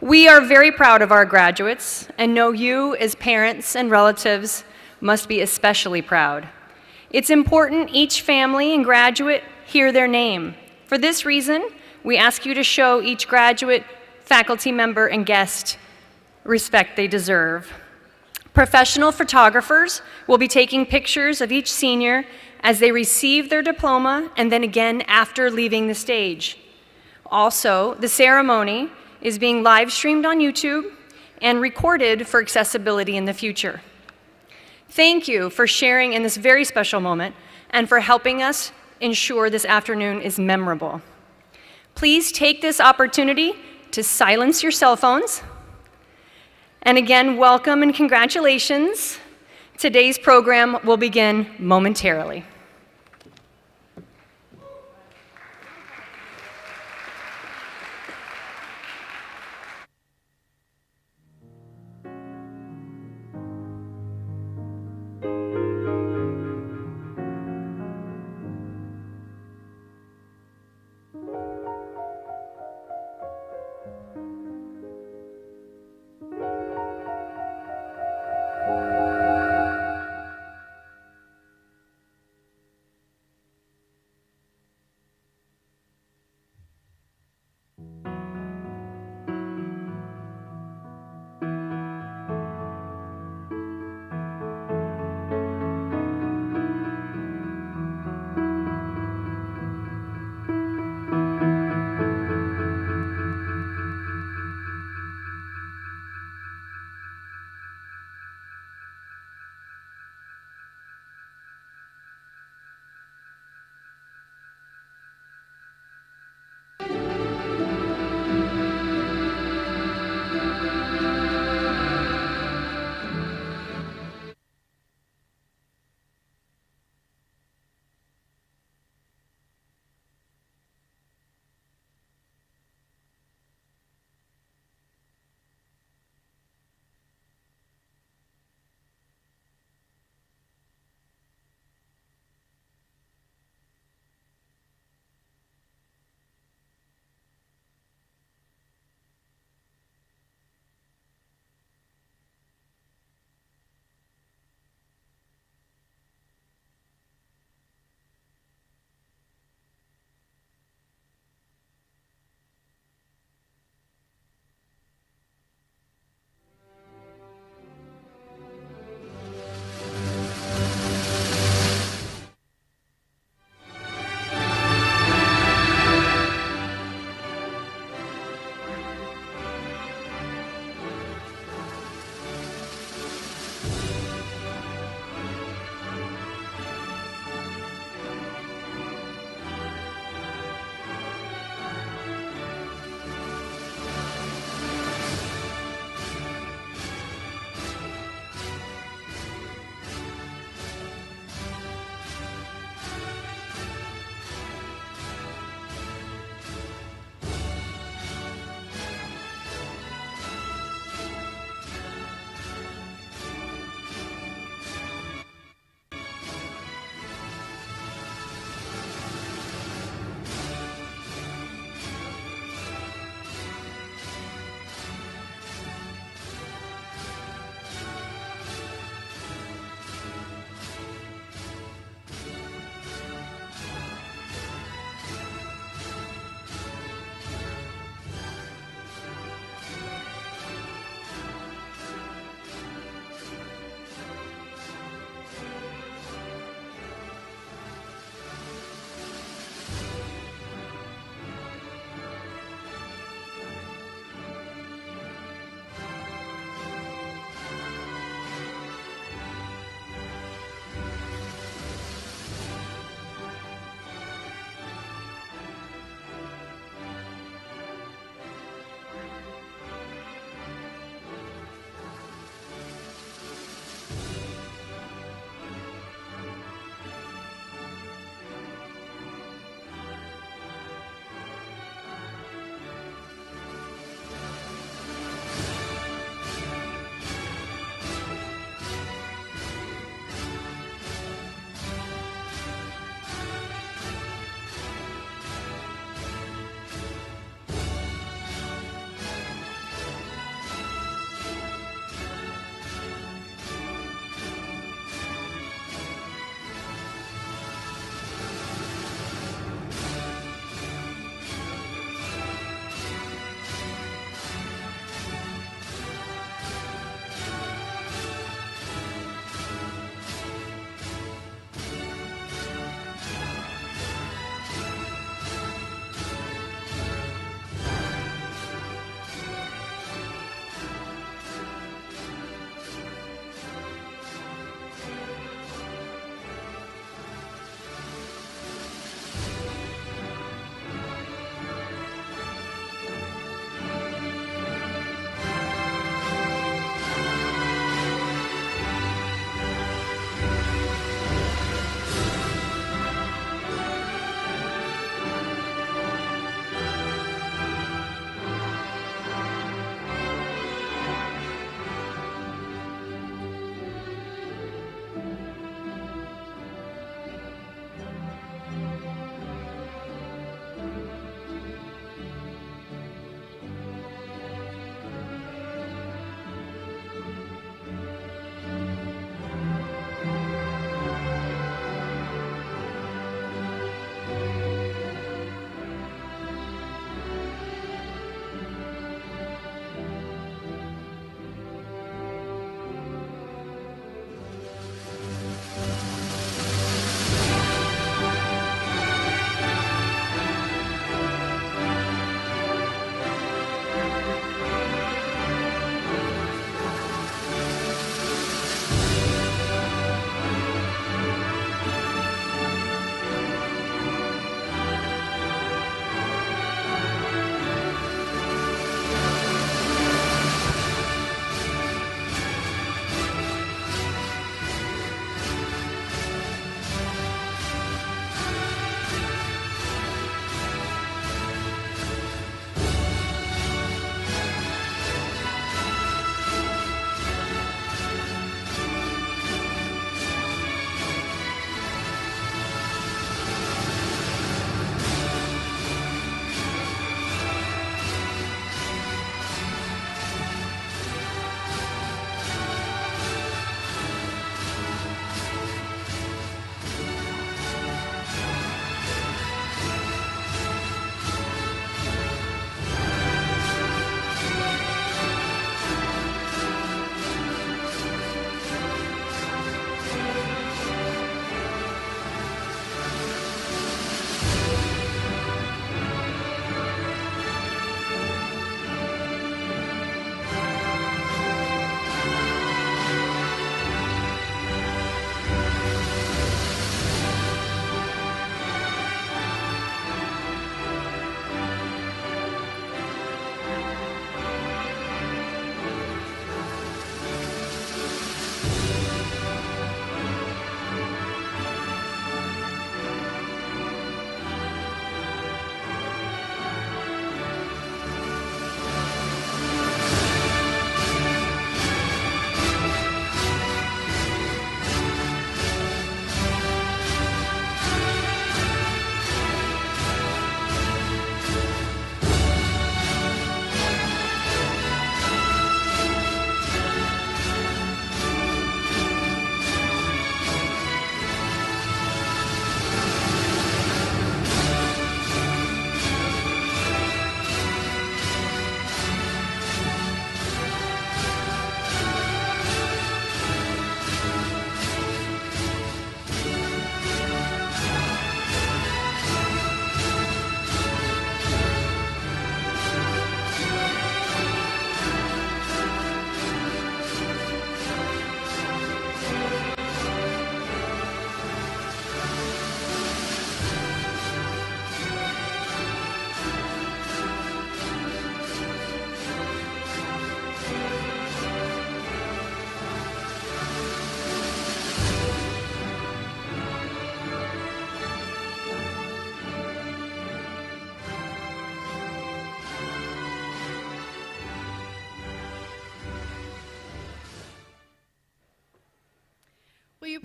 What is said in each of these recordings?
We are very proud of our graduates and know you as parents and relatives must be especially proud. It's important each family and graduate hear their name. For this reason, we ask you to show each graduate, faculty member, and guest respect they deserve. Professional photographers will be taking pictures of each senior as they receive their diploma and then again after leaving the stage. Also, the ceremony is being live streamed on YouTube and recorded for accessibility in the future. Thank you for sharing in this very special moment and for helping us ensure this afternoon is memorable. Please take this opportunity to silence your cell phones. And again, welcome and congratulations. Today's program will begin momentarily.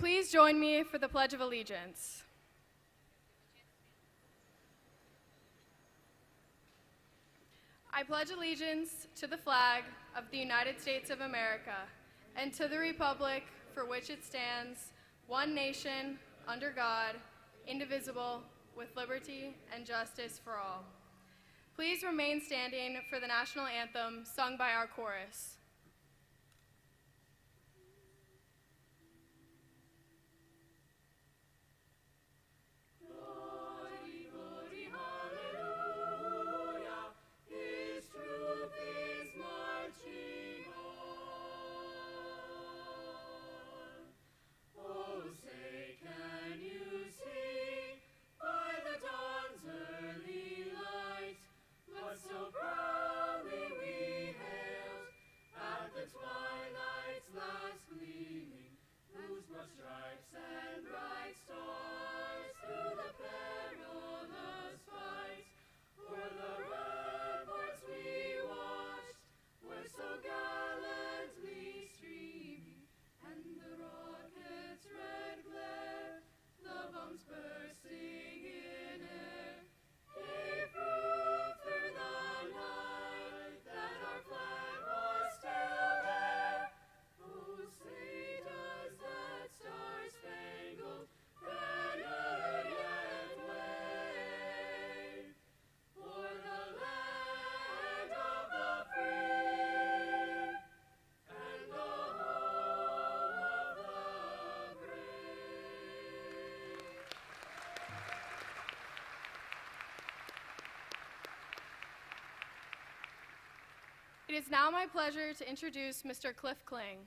please join me for the Pledge of Allegiance? I pledge allegiance to the flag of the United States of America and to the republic for which it stands, one nation, under God, indivisible, with liberty and justice for all. Please remain standing for the national anthem sung by our chorus. It is now my pleasure to introduce Mr. Cliff Kling.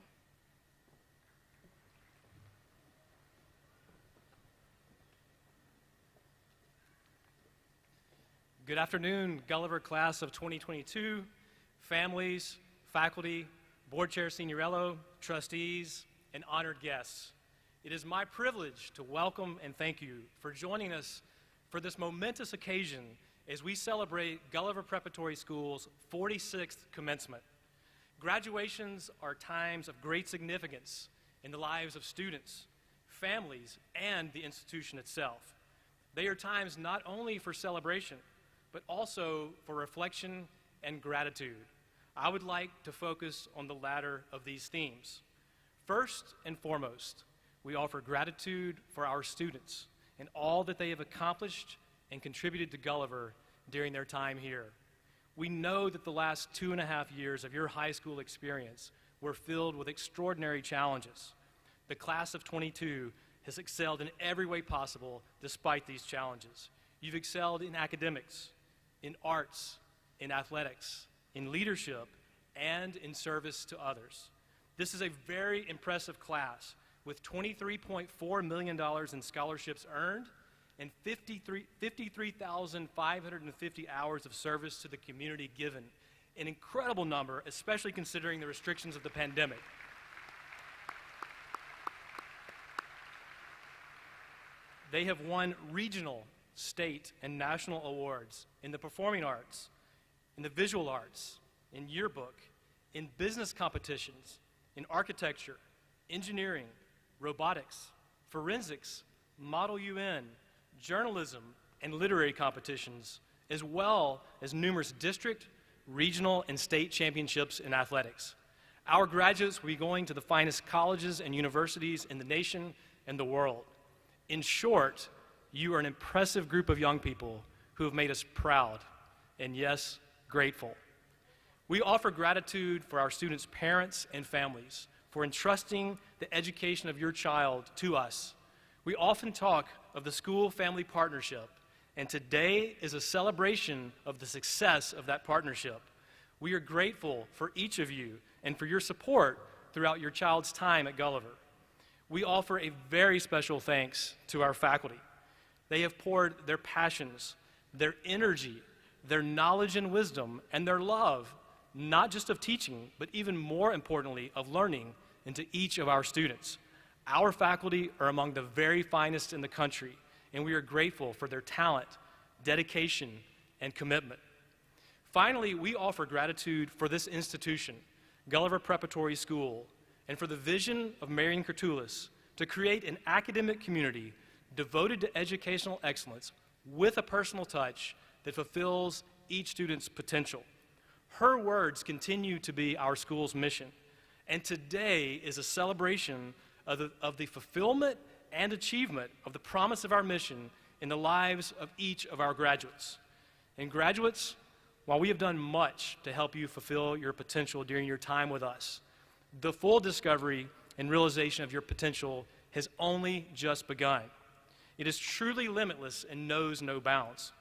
Good afternoon, Gulliver class of 2022, families, faculty, board chair Signorello, trustees, and honored guests. It is my privilege to welcome and thank you for joining us for this momentous occasion as we celebrate Gulliver Preparatory School's 46th commencement. Graduations are times of great significance in the lives of students, families, and the institution itself. They are times not only for celebration, but also for reflection and gratitude. I would like to focus on the latter of these themes. First and foremost, we offer gratitude for our students and all that they have accomplished and contributed to Gulliver during their time here. We know that the last 2.5 years of your high school experience were filled with extraordinary challenges. The class of 22 has excelled in every way possible despite these challenges. You've excelled in academics, in arts, in athletics, in leadership, and in service to others. This is a very impressive class with $23.4 million in scholarships earned and 53,550 hours of service to the community given. An incredible number, especially considering the restrictions of the pandemic. They have won regional, state, and national awards in the performing arts, in the visual arts, in yearbook, in business competitions, in architecture, engineering, robotics, forensics, Model UN, journalism, and literary competitions, as well as numerous district, regional, and state championships in athletics. Our graduates will be going to the finest colleges and universities in the nation and the world. In short, you are an impressive group of young people who have made us proud and, yes, grateful. We offer gratitude for our students' parents and families for entrusting the education of your child to us. We often talk of the school-family partnership, and today is a celebration of the success of that partnership. We are grateful for each of you and for your support throughout your child's time at Gulliver. We offer a very special thanks to our faculty. They have poured their passions, their energy, their knowledge and wisdom, and their love, not just of teaching, but even more importantly, of learning into each of our students. Our faculty are among the very finest in the country, and we are grateful for their talent, dedication, and commitment. Finally, we offer gratitude for this institution, Gulliver Preparatory School, and for the vision of Marion Curtulis to create an academic community devoted to educational excellence with a personal touch that fulfills each student's potential. Her words continue to be our school's mission, and today is a celebration of the fulfillment and achievement of the promise of our mission in the lives of each of our graduates. And graduates, while we have done much to help you fulfill your potential during your time with us, the full discovery and realization of your potential has only just begun. It is truly limitless and knows no bounds.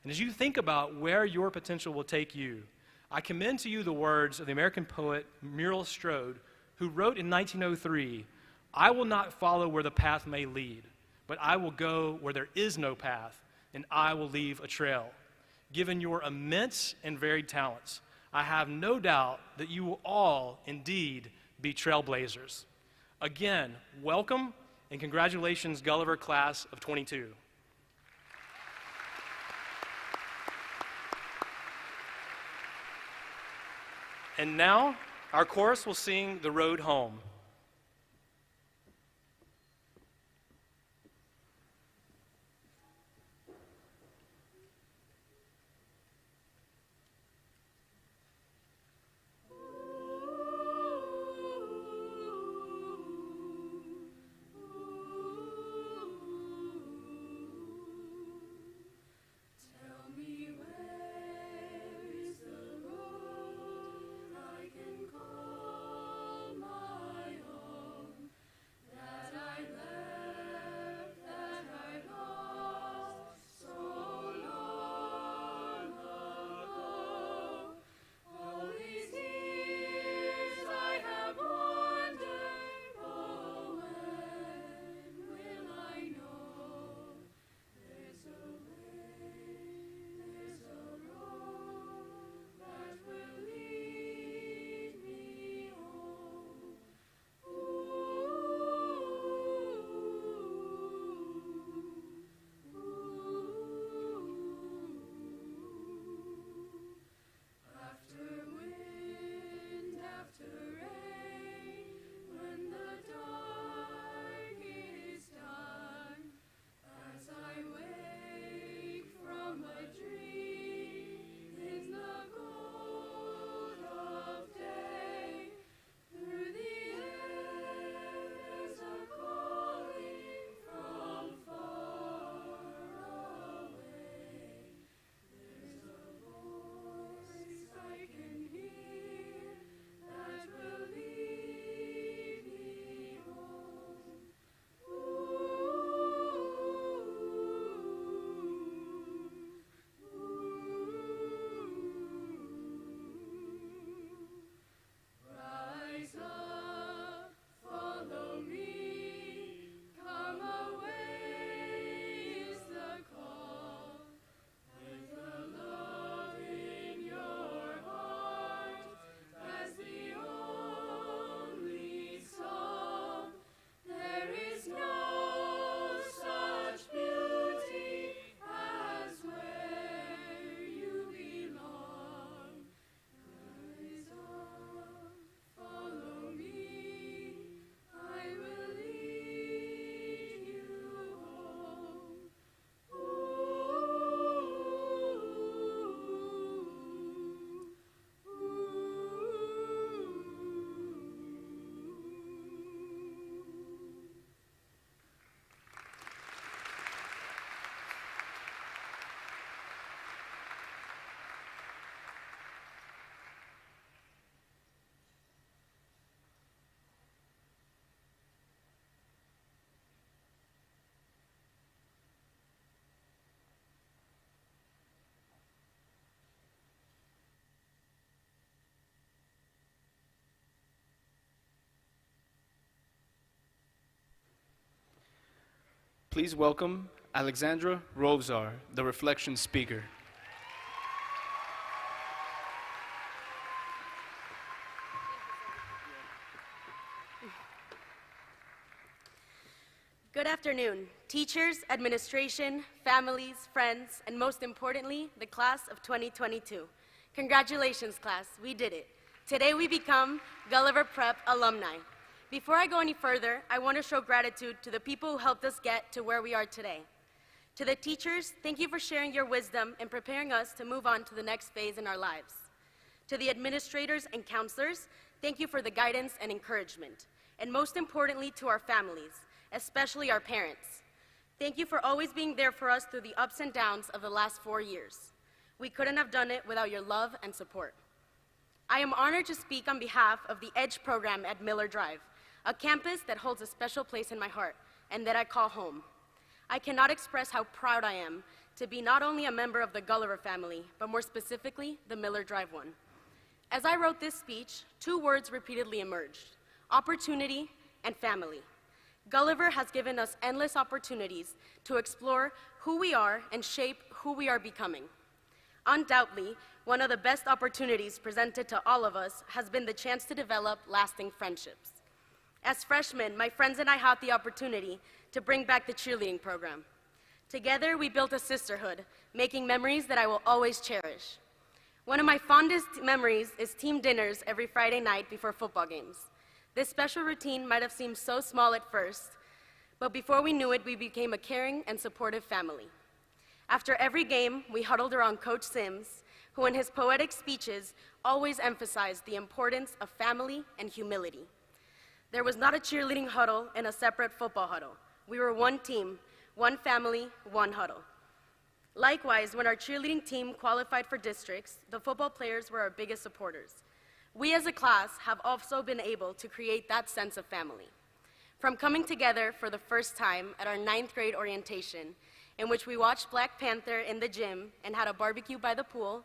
And as you think about where your potential will take you, I commend to you the words of the American poet Muriel Strode, who wrote in 1903, "I will not follow where the path may lead, but I will go where there is no path, and I will leave a trail." Given your immense and varied talents, I have no doubt that you will all indeed be trailblazers. Again, welcome and congratulations, Gulliver Class of 22. And now, our chorus will sing "The Road Home." Please welcome Alexandra Rovzar, the reflection speaker. Good afternoon, teachers, administration, families, friends, and most importantly, the class of 2022. Congratulations, class, we did it. Today we become Gulliver Prep alumni. Before I go any further, I want to show gratitude to the people who helped us get to where we are today. To the teachers, thank you for sharing your wisdom and preparing us to move on to the next phase in our lives. To the administrators and counselors, thank you for the guidance and encouragement. And most importantly, to our families, especially our parents. Thank you for always being there for us through the ups and downs of the last 4 years. We couldn't have done it without your love and support. I am honored to speak on behalf of the EDGE program at Miller Drive, a campus that holds a special place in my heart and that I call home. I cannot express how proud I am to be not only a member of the Gulliver family, but more specifically, the Miller Drive one. As I wrote this speech, 2 words repeatedly emerged: opportunity and family. Gulliver has given us endless opportunities to explore who we are and shape who we are becoming. Undoubtedly, one of the best opportunities presented to all of us has been the chance to develop lasting friendships. As freshmen, my friends and I had the opportunity to bring back the cheerleading program. Together, we built a sisterhood, making memories that I will always cherish. One of my fondest memories is team dinners every Friday night before football games. This special routine might have seemed so small at first, but before we knew it, we became a caring and supportive family. After every game, we huddled around Coach Sims, who in his poetic speeches always emphasized the importance of family and humility. There was not a cheerleading huddle and a separate football huddle. We were one team, one family, one huddle. Likewise, when our cheerleading team qualified for districts, the football players were our biggest supporters. We as a class have also been able to create that sense of family. From coming together for the first time at our 9th grade orientation, in which we watched Black Panther in the gym and had a barbecue by the pool,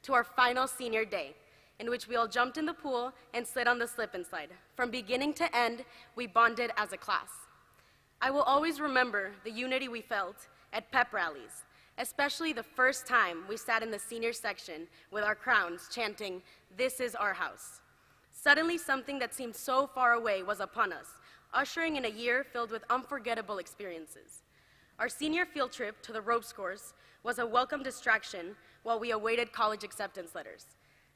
to our final senior day, in which we all jumped in the pool and slid on the slip and slide. From beginning to end, we bonded as a class. I will always remember the unity we felt at pep rallies, especially the first time we sat in the senior section with our crowns chanting, "This is our house." Suddenly, something that seemed so far away was upon us, ushering in a year filled with unforgettable experiences. Our senior field trip to the ropes course was a welcome distraction while we awaited college acceptance letters.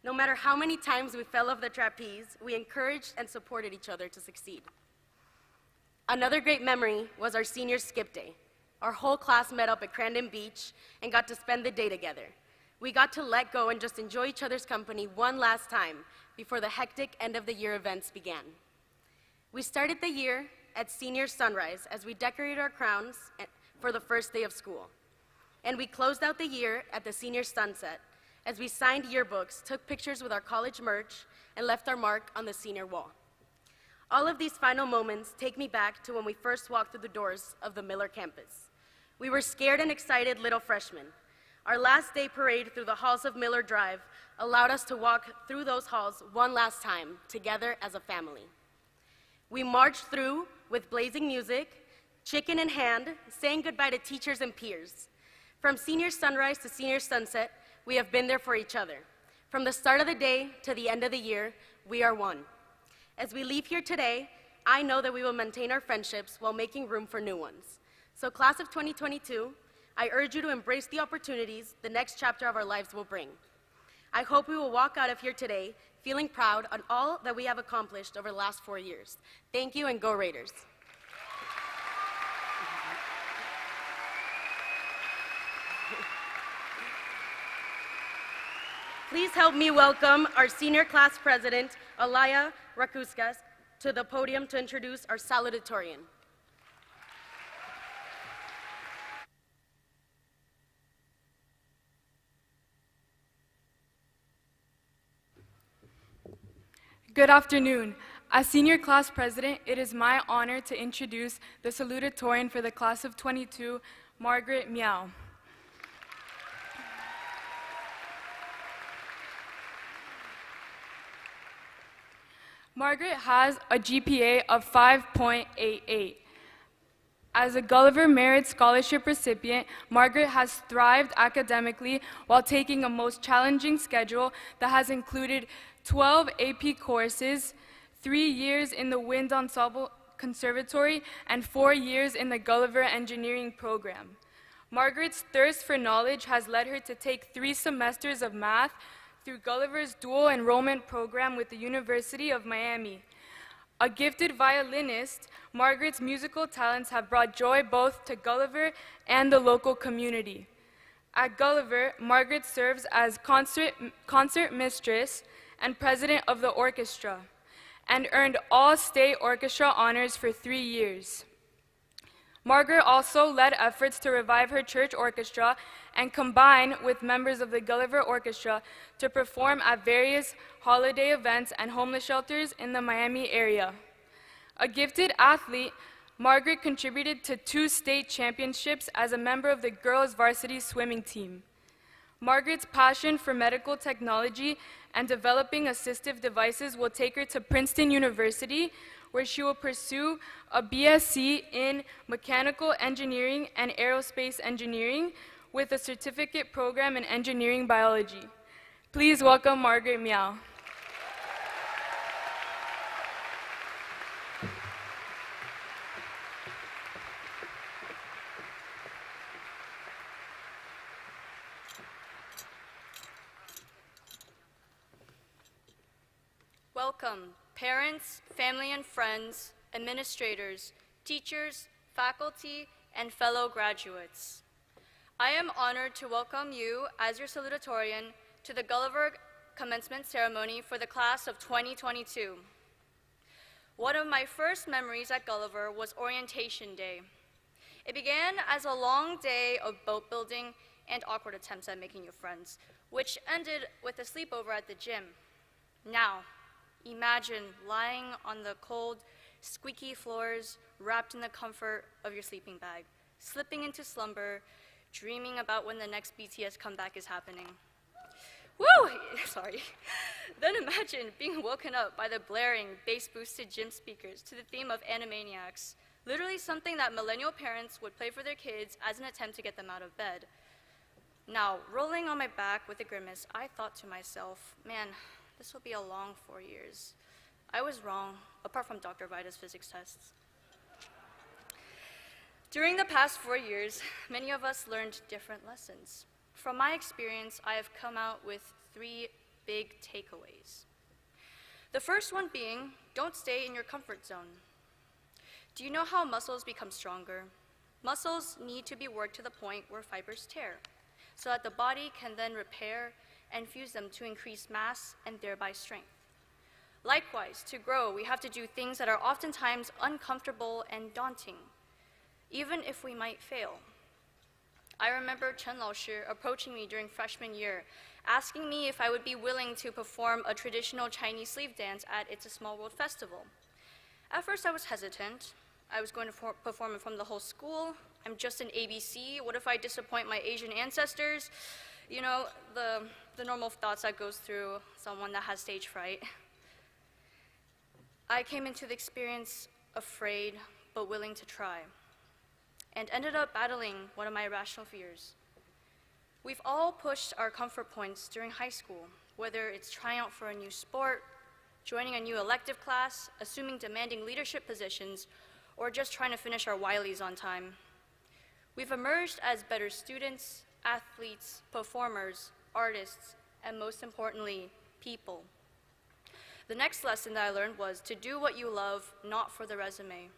No matter how many times we fell off the trapeze, we encouraged and supported each other to succeed. Another great memory was our senior skip day. Our whole class met up at Crandon Beach and got to spend the day together. We got to let go and just enjoy each other's company one last time before the hectic end-of-the-year events began. We started the year at senior sunrise as we decorated our crowns for the first day of school. And we closed out the year at the senior sunset as we signed yearbooks, took pictures with our college merch, and left our mark on the senior wall. All of these final moments take me back to when we first walked through the doors of the Miller campus. We were scared and excited little freshmen. Our last day parade through the halls of Miller Drive allowed us to walk through those halls one last time, together as a family. We marched through with blazing music, chicken in hand, saying goodbye to teachers and peers. From senior sunrise to senior sunset, we have been there for each other. From the start of the day to the end of the year, we are one. As we leave here today, I know that we will maintain our friendships while making room for new ones. So class of 2022, I urge you to embrace the opportunities the next chapter of our lives will bring. I hope we will walk out of here today feeling proud on all that we have accomplished over the last 4 years. Thank you, and go Raiders. Please help me welcome our senior class president, Alaya Rakuskas, to the podium to introduce our salutatorian. Good afternoon. As senior class president, it is my honor to introduce the salutatorian for the class of 22, Margaret Miao. Margaret has a GPA of 5.88. As a Gulliver Merit Scholarship recipient, Margaret has thrived academically while taking a most challenging schedule that has included 12 AP courses, 3 years in the Wind Ensemble Conservatory, and 4 years in the Gulliver Engineering program. Margaret's thirst for knowledge has led her to take 3 semesters of math through Gulliver's dual enrollment program with the University of Miami. A gifted violinist, Margaret's musical talents have brought joy both to Gulliver and the local community. At Gulliver, Margaret serves as concert mistress and president of the orchestra, and earned all state orchestra honors for 3 years. Margaret also led efforts to revive her church orchestra and combine with members of the Gulliver Orchestra to perform at various holiday events and homeless shelters in the Miami area. A gifted athlete, Margaret contributed to 2 state championships as a member of the girls' varsity swimming team. Margaret's passion for medical technology and developing assistive devices will take her to Princeton University, where she will pursue a BSc in Mechanical Engineering and Aerospace Engineering with a certificate program in Engineering Biology. Please welcome Margaret Miao. Welcome, parents, family and friends, administrators, teachers, faculty, and fellow graduates. I am honored to welcome you as your salutatorian to the Gulliver Commencement ceremony for the class of 2022. One of my first memories at Gulliver was Orientation Day. It began as a long day of boat building and awkward attempts at making new friends, which ended with a sleepover at the gym. Now, imagine lying on the cold, squeaky floors, wrapped in the comfort of your sleeping bag, slipping into slumber, dreaming about when the next BTS comeback is happening. Woo! Sorry. Then imagine being woken up by the blaring, bass-boosted gym speakers to the theme of Animaniacs, literally something that millennial parents would play for their kids as an attempt to get them out of bed. Now, rolling on my back with a grimace, I thought to myself, man, this will be a long 4 years. I was wrong, apart from Dr. Vida's physics tests. During the past 4 years, many of us learned different lessons. From my experience, I have come out with 3 big takeaways. The first one being, don't stay in your comfort zone. Do you know how muscles become stronger? Muscles need to be worked to the point where fibers tear, so that the body can then repair and fuse them to increase mass and thereby strength. Likewise, to grow, we have to do things that are oftentimes uncomfortable and daunting, even if we might fail. I remember Chen Laoshi approaching me during freshman year, asking me if I would be willing to perform a traditional Chinese sleeve dance at It's a Small World festival. At first I was hesitant. I was going to perform in front of the whole school. I'm just an ABC. What if I disappoint my Asian ancestors? You know, the normal thoughts that goes through someone that has stage fright. I came into the experience afraid, but willing to try, and ended up battling one of my irrational fears. We've all pushed our comfort points during high school, whether it's trying out for a new sport, joining a new elective class, assuming demanding leadership positions, or just trying to finish our Wileys on time. We've emerged as better students, athletes, performers, artists, and most importantly, people. The next lesson that I learned was to do what you love, not for the resume.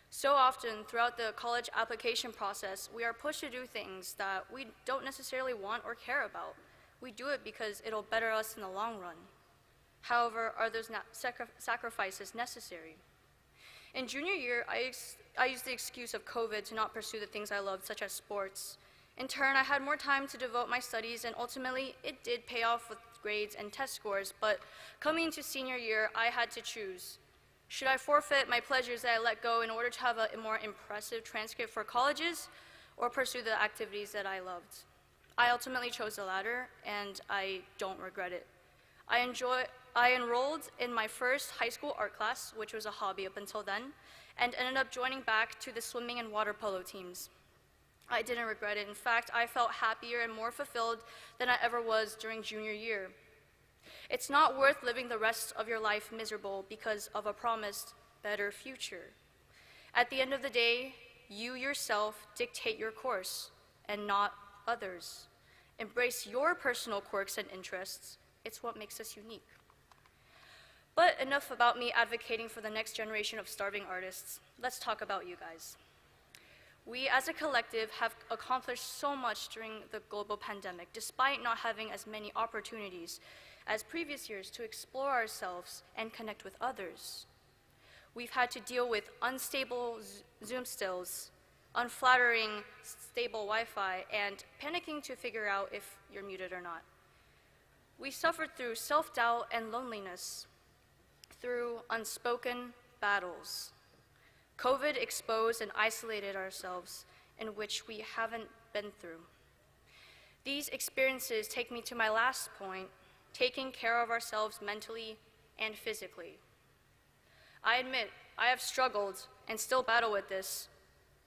So often throughout the college application process, we are pushed to do things that we don't necessarily want or care about. We do it because it'll better us in the long run. However, are those sacrifices necessary? In junior year, I used the excuse of COVID to not pursue the things I loved, such as sports. In turn, I had more time to devote my studies, and ultimately, it did pay off with grades and test scores, but coming into senior year, I had to choose. Should I forfeit my pleasures that I let go in order to have a more impressive transcript for colleges, or pursue the activities that I loved? I ultimately chose the latter, and I don't regret it. I enrolled in my first high school art class, which was a hobby up until then, and ended up joining back to the swimming and water polo teams. I didn't regret it. In fact, I felt happier and more fulfilled than I ever was during junior year. It's not worth living the rest of your life miserable because of a promised better future. At the end of the day, you yourself dictate your course and not others. Embrace your personal quirks and interests. It's what makes us unique. But enough about me advocating for the next generation of starving artists. Let's talk about you guys. We as a collective have accomplished so much during the global pandemic, despite not having as many opportunities as previous years to explore ourselves and connect with others. We've had to deal with unstable Zoom stills, unflattering stable Wi-Fi, and panicking to figure out if you're muted or not. We suffered through self-doubt and loneliness, through unspoken battles. COVID exposed and isolated ourselves in which we haven't been through. These experiences take me to my last point, taking care of ourselves mentally and physically. I admit, I have struggled and still battle with this.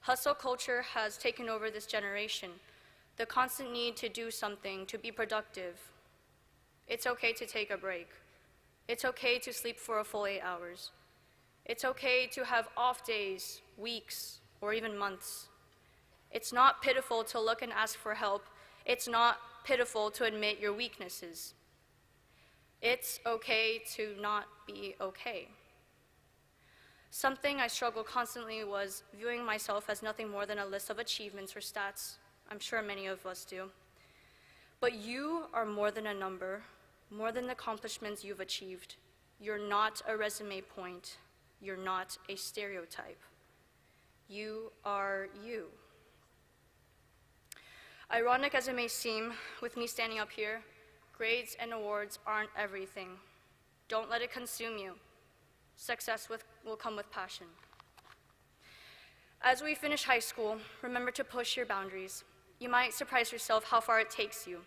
Hustle culture has taken over this generation, the constant need to do something, to be productive. It's okay to take a break. It's okay to sleep for a full 8 hours. It's okay to have off days, weeks, or even months. It's not pitiful to look and ask for help. It's not pitiful to admit your weaknesses. It's okay to not be okay. Something I struggled constantly was viewing myself as nothing more than a list of achievements or stats. I'm sure many of us do. But you are more than a number, more than the accomplishments you've achieved. You're not a resume point. You're not a stereotype. You are you. Ironic as it may seem, with me standing up here, grades and awards aren't everything. Don't let it consume you. Success will come with passion. As we finish high school, remember to push your boundaries. You might surprise yourself how far it takes you.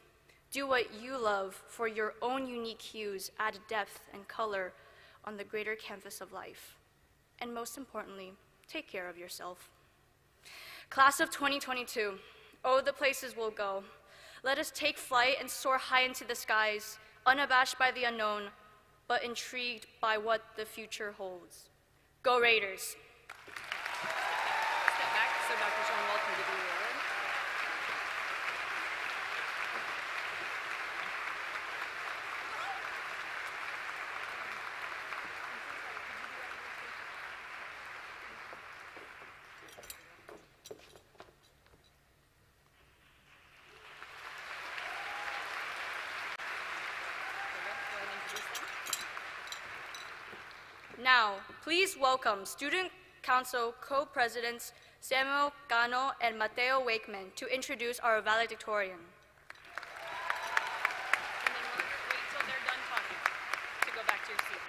Do what you love for your own unique hues, add depth and color on the greater canvas of life. And most importantly, take care of yourself. Class of 2022, oh, the places we'll go. Let us take flight and soar high into the skies, unabashed by the unknown, but intrigued by what the future holds. Go Raiders! Step back so Dr. John Wall can give you your award. Now, please welcome Student Council Co-Presidents Samuel Cano and Mateo Wakeman to introduce our valedictorian. And then wait till they're done talking to go back to your seat.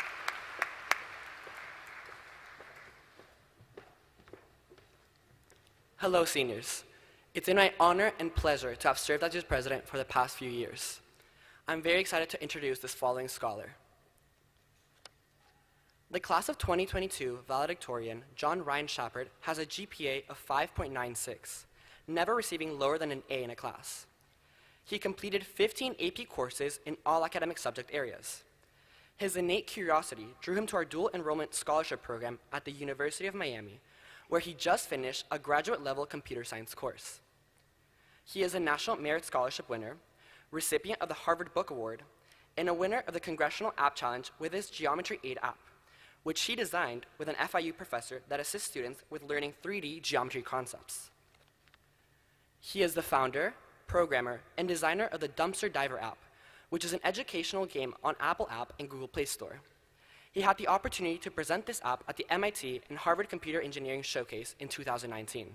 Hello, seniors. It's in my honor and pleasure to have served as your president for the past few years. I'm very excited to introduce this following scholar. The class of 2022 valedictorian, John Ryan Shepard, has a GPA of 5.96, never receiving lower than an A in a class. He completed 15 AP courses in all academic subject areas. His innate curiosity drew him to our dual enrollment scholarship program at the University of Miami, where he just finished a graduate-level computer science course. He is a National Merit Scholarship winner, recipient of the Harvard Book Award, and a winner of the Congressional App Challenge with his Geometry Aid app, which he designed with an FIU professor that assists students with learning 3D geometry concepts. He is the founder, programmer, and designer of the Dumpster Diver app, which is an educational game on Apple App and Google Play Store. He had the opportunity to present this app at the MIT and Harvard Computer Engineering Showcase in 2019.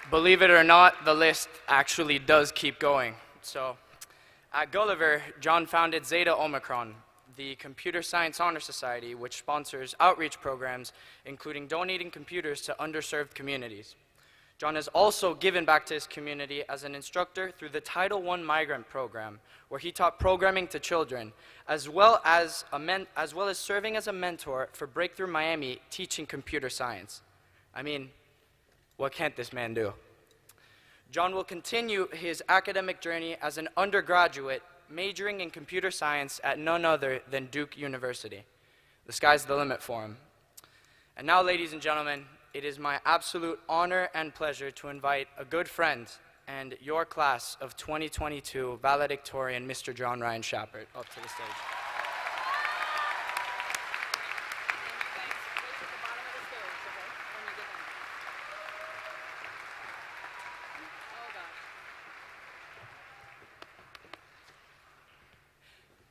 Believe it or not, the list actually does keep going. So, at Gulliver, John founded Zeta Omicron, the Computer Science Honor Society, which sponsors outreach programs, including donating computers to underserved communities. John has also given back to his community as an instructor through the Title I Migrant Program, where he taught programming to children, as well as serving as a mentor for Breakthrough Miami, teaching computer science. I mean, what can't this man do? John will continue his academic journey as an undergraduate, majoring in computer science at none other than Duke University. The sky's the limit for him. And now, ladies and gentlemen, it is my absolute honor and pleasure to invite a good friend and your class of 2022 valedictorian, Mr. John Ryan Shepard, up to the stage.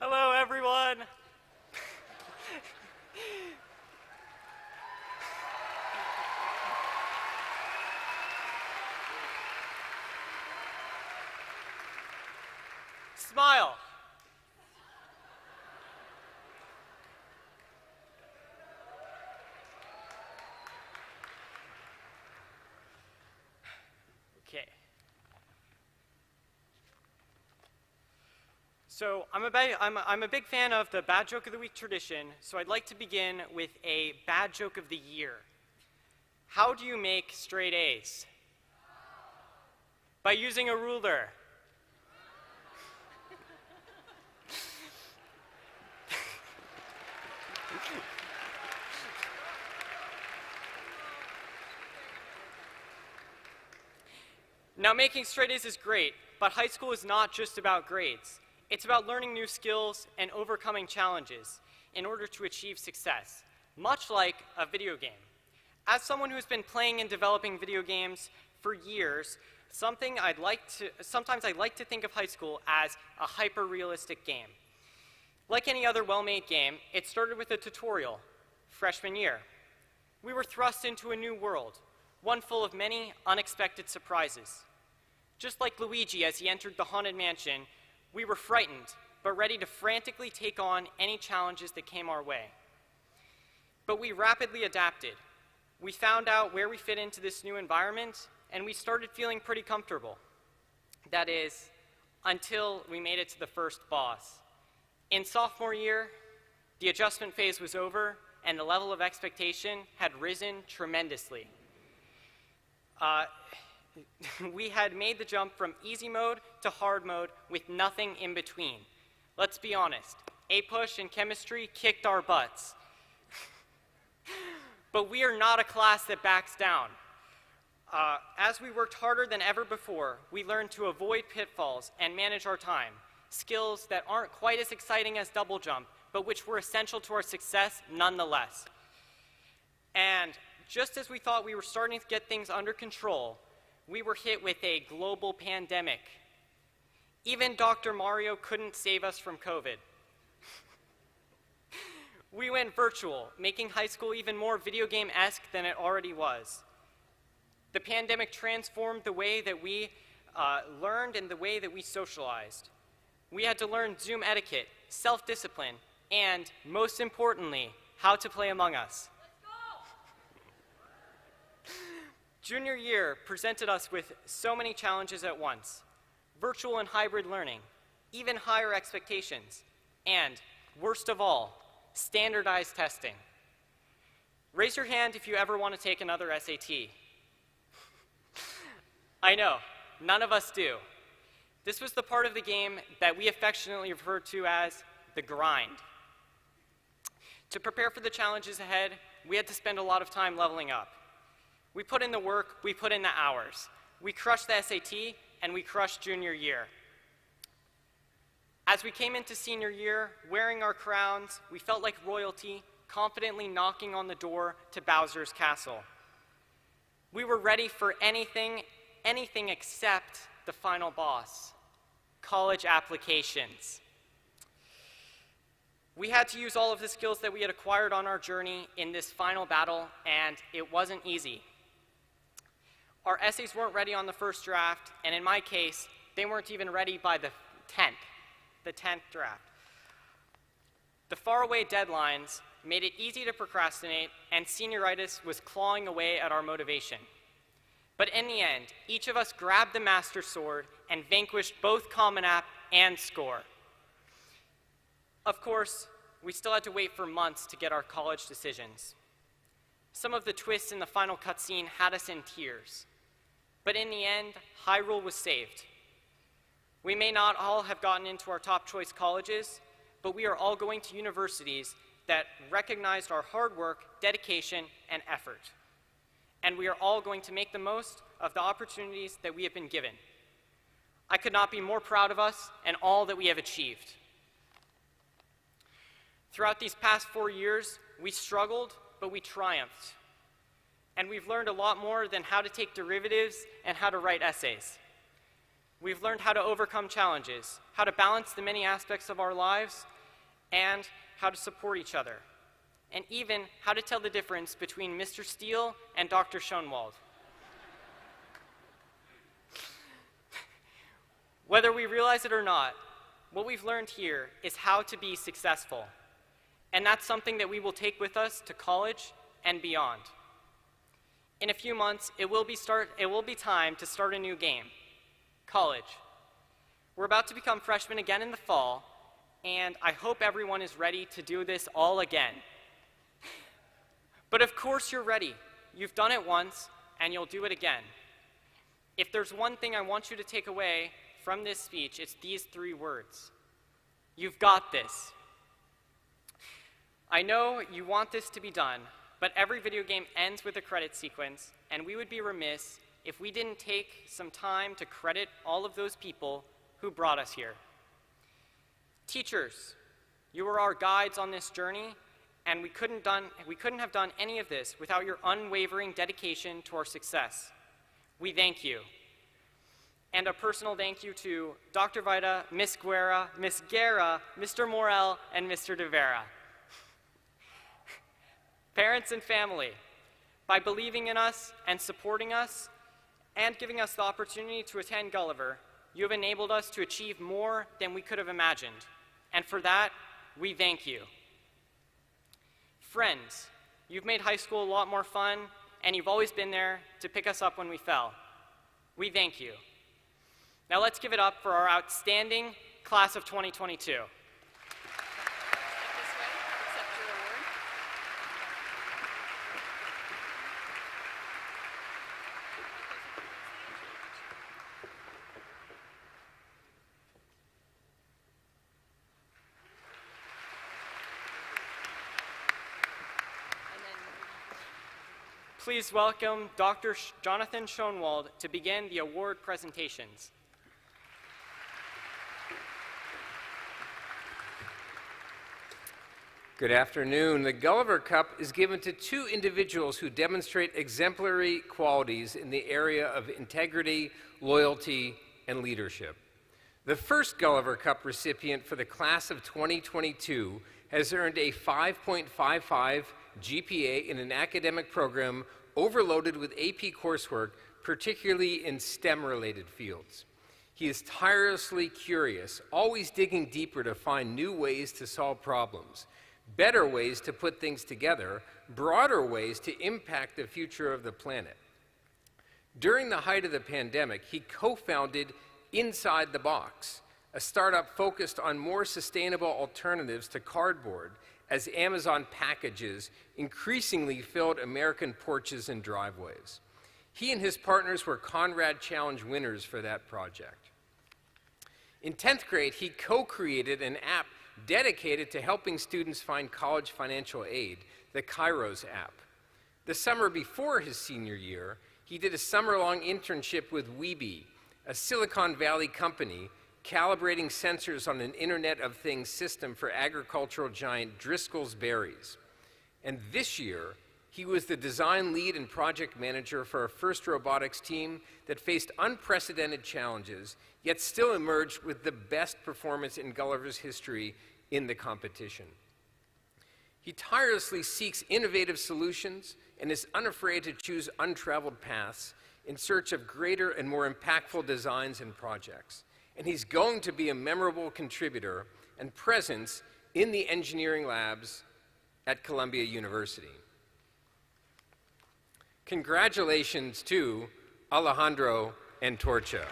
Hello, everyone. Smile. Okay. So I'm a big fan of the Bad Joke of the Week tradition, so I'd like to begin with a Bad Joke of the Year. How do you make straight A's? By using a ruler. Now, making straight A's is great, but high school is not just about grades. It's about learning new skills and overcoming challenges in order to achieve success, much like a video game. As someone who's been playing and developing video games for years, sometimes I'd like to think of high school as a hyper-realistic game. Like any other well-made game, it started with a tutorial, freshman year. We were thrust into a new world, one full of many unexpected surprises. Just like Luigi as he entered the Haunted Mansion, we were frightened, but ready to frantically take on any challenges that came our way. But we rapidly adapted. We found out where we fit into this new environment, and we started feeling pretty comfortable. That is, until we made it to the first boss. In sophomore year, the adjustment phase was over, and the level of expectation had risen tremendously. We had made the jump from easy mode to hard mode with nothing in between. Let's be honest, A-Push and chemistry kicked our butts. But we are not a class that backs down. As we worked harder than ever before, we learned to avoid pitfalls and manage our time, skills that aren't quite as exciting as double jump, but which were essential to our success nonetheless. And just as we thought we were starting to get things under control, we were hit with a global pandemic. Even Dr. Mario couldn't save us from COVID. We went virtual, making high school even more video game-esque than it already was. The pandemic transformed the way that we learned and the way that we socialized. We had to learn Zoom etiquette, self-discipline, and, most importantly, how to play Among Us. Junior year presented us with so many challenges at once: virtual and hybrid learning, even higher expectations, and, worst of all, standardized testing. Raise your hand if you ever want to take another SAT. I know, none of us do. This was the part of the game that we affectionately refer to as the grind. To prepare for the challenges ahead, we had to spend a lot of time leveling up. We put in the work, we put in the hours. We crushed the SAT, and we crushed junior year. As we came into senior year, wearing our crowns, we felt like royalty, confidently knocking on the door to Bowser's castle. We were ready for anything except the final boss: college applications. We had to use all of the skills that we had acquired on our journey in this final battle, and it wasn't easy. Our essays weren't ready on the first draft, and in my case, they weren't even ready by the 10th draft. The faraway deadlines made it easy to procrastinate, and senioritis was clawing away at our motivation. But in the end, each of us grabbed the Master Sword and vanquished both Common App and Score. Of course, we still had to wait for months to get our college decisions. Some of the twists in the final cutscene had us in tears. But in the end, Hyrule was saved. We may not all have gotten into our top choice colleges, but we are all going to universities that recognized our hard work, dedication, and effort. And we are all going to make the most of the opportunities that we have been given. I could not be more proud of us and all that we have achieved. Throughout these past 4 years, we struggled, but we triumphed. And we've learned a lot more than how to take derivatives and how to write essays. We've learned how to overcome challenges, how to balance the many aspects of our lives, and how to support each other, and even how to tell the difference between Mr. Steele and Dr. Schoenwald. Whether we realize it or not, what we've learned here is how to be successful. And that's something that we will take with us to college and beyond. In a few months, it will be time to start a new game, college. We're about to become freshmen again in the fall, and I hope everyone is ready to do this all again. But of course you're ready. You've done it once, and you'll do it again. If there's one thing I want you to take away from this speech, it's these 3 words. You've got this. I know you want this to be done, but every video game ends with a credit sequence, and we would be remiss if we didn't take some time to credit all of those people who brought us here. Teachers, you were our guides on this journey, and we couldn't have done any of this without your unwavering dedication to our success. We thank you. And a personal thank you to Dr. Vita, Miss Guerra, Miss Guerra, Mr. Morel, and Mr. De Vera. Parents and family, by believing in us and supporting us and giving us the opportunity to attend Gulliver, you have enabled us to achieve more than we could have imagined. And for that, we thank you. Friends, you've made high school a lot more fun, and you've always been there to pick us up when we fell. We thank you. Now let's give it up for our outstanding class of 2022. Please welcome Dr. Jonathan Schoenwald to begin the award presentations. Good afternoon. The Gulliver Cup is given to 2 individuals who demonstrate exemplary qualities in the area of integrity, loyalty, and leadership. The first Gulliver Cup recipient for the class of 2022 has earned a 5.55 GPA in an academic program overloaded with AP coursework, particularly in STEM-related fields. He is tirelessly curious, always digging deeper to find new ways to solve problems, better ways to put things together, broader ways to impact the future of the planet. During the height of the pandemic, he co-founded Inside the Box, a startup focused on more sustainable alternatives to cardboard as Amazon packages increasingly filled American porches and driveways. He and his partners were Conrad Challenge winners for that project. In 10th grade, he co-created an app dedicated to helping students find college financial aid, the Kairos app. The summer before his senior year, he did a summer-long internship with Weeby, a Silicon Valley company calibrating sensors on an Internet of Things system for agricultural giant Driscoll's Berries. And this year, he was the design lead and project manager for our first robotics team that faced unprecedented challenges, yet still emerged with the best performance in Gulliver's history in the competition. He tirelessly seeks innovative solutions and is unafraid to choose untraveled paths in search of greater and more impactful designs and projects. And he's going to be a memorable contributor and presence in the engineering labs at Columbia University. Congratulations to Alejandro Antorcha.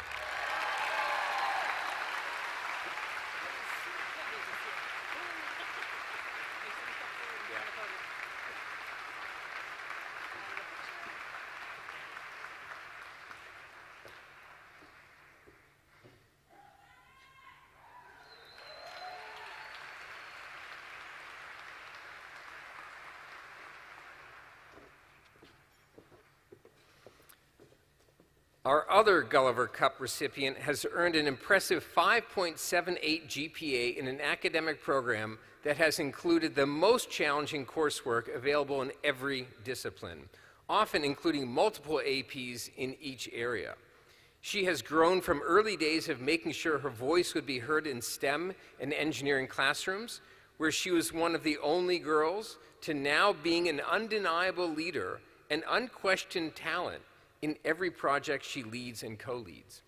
Our other Gulliver Cup recipient has earned an impressive 5.78 GPA in an academic program that has included the most challenging coursework available in every discipline, often including multiple APs in each area. She has grown from early days of making sure her voice would be heard in STEM and engineering classrooms, where she was one of the only girls, to now being an undeniable leader and unquestioned talent in every project she leads and co-leads.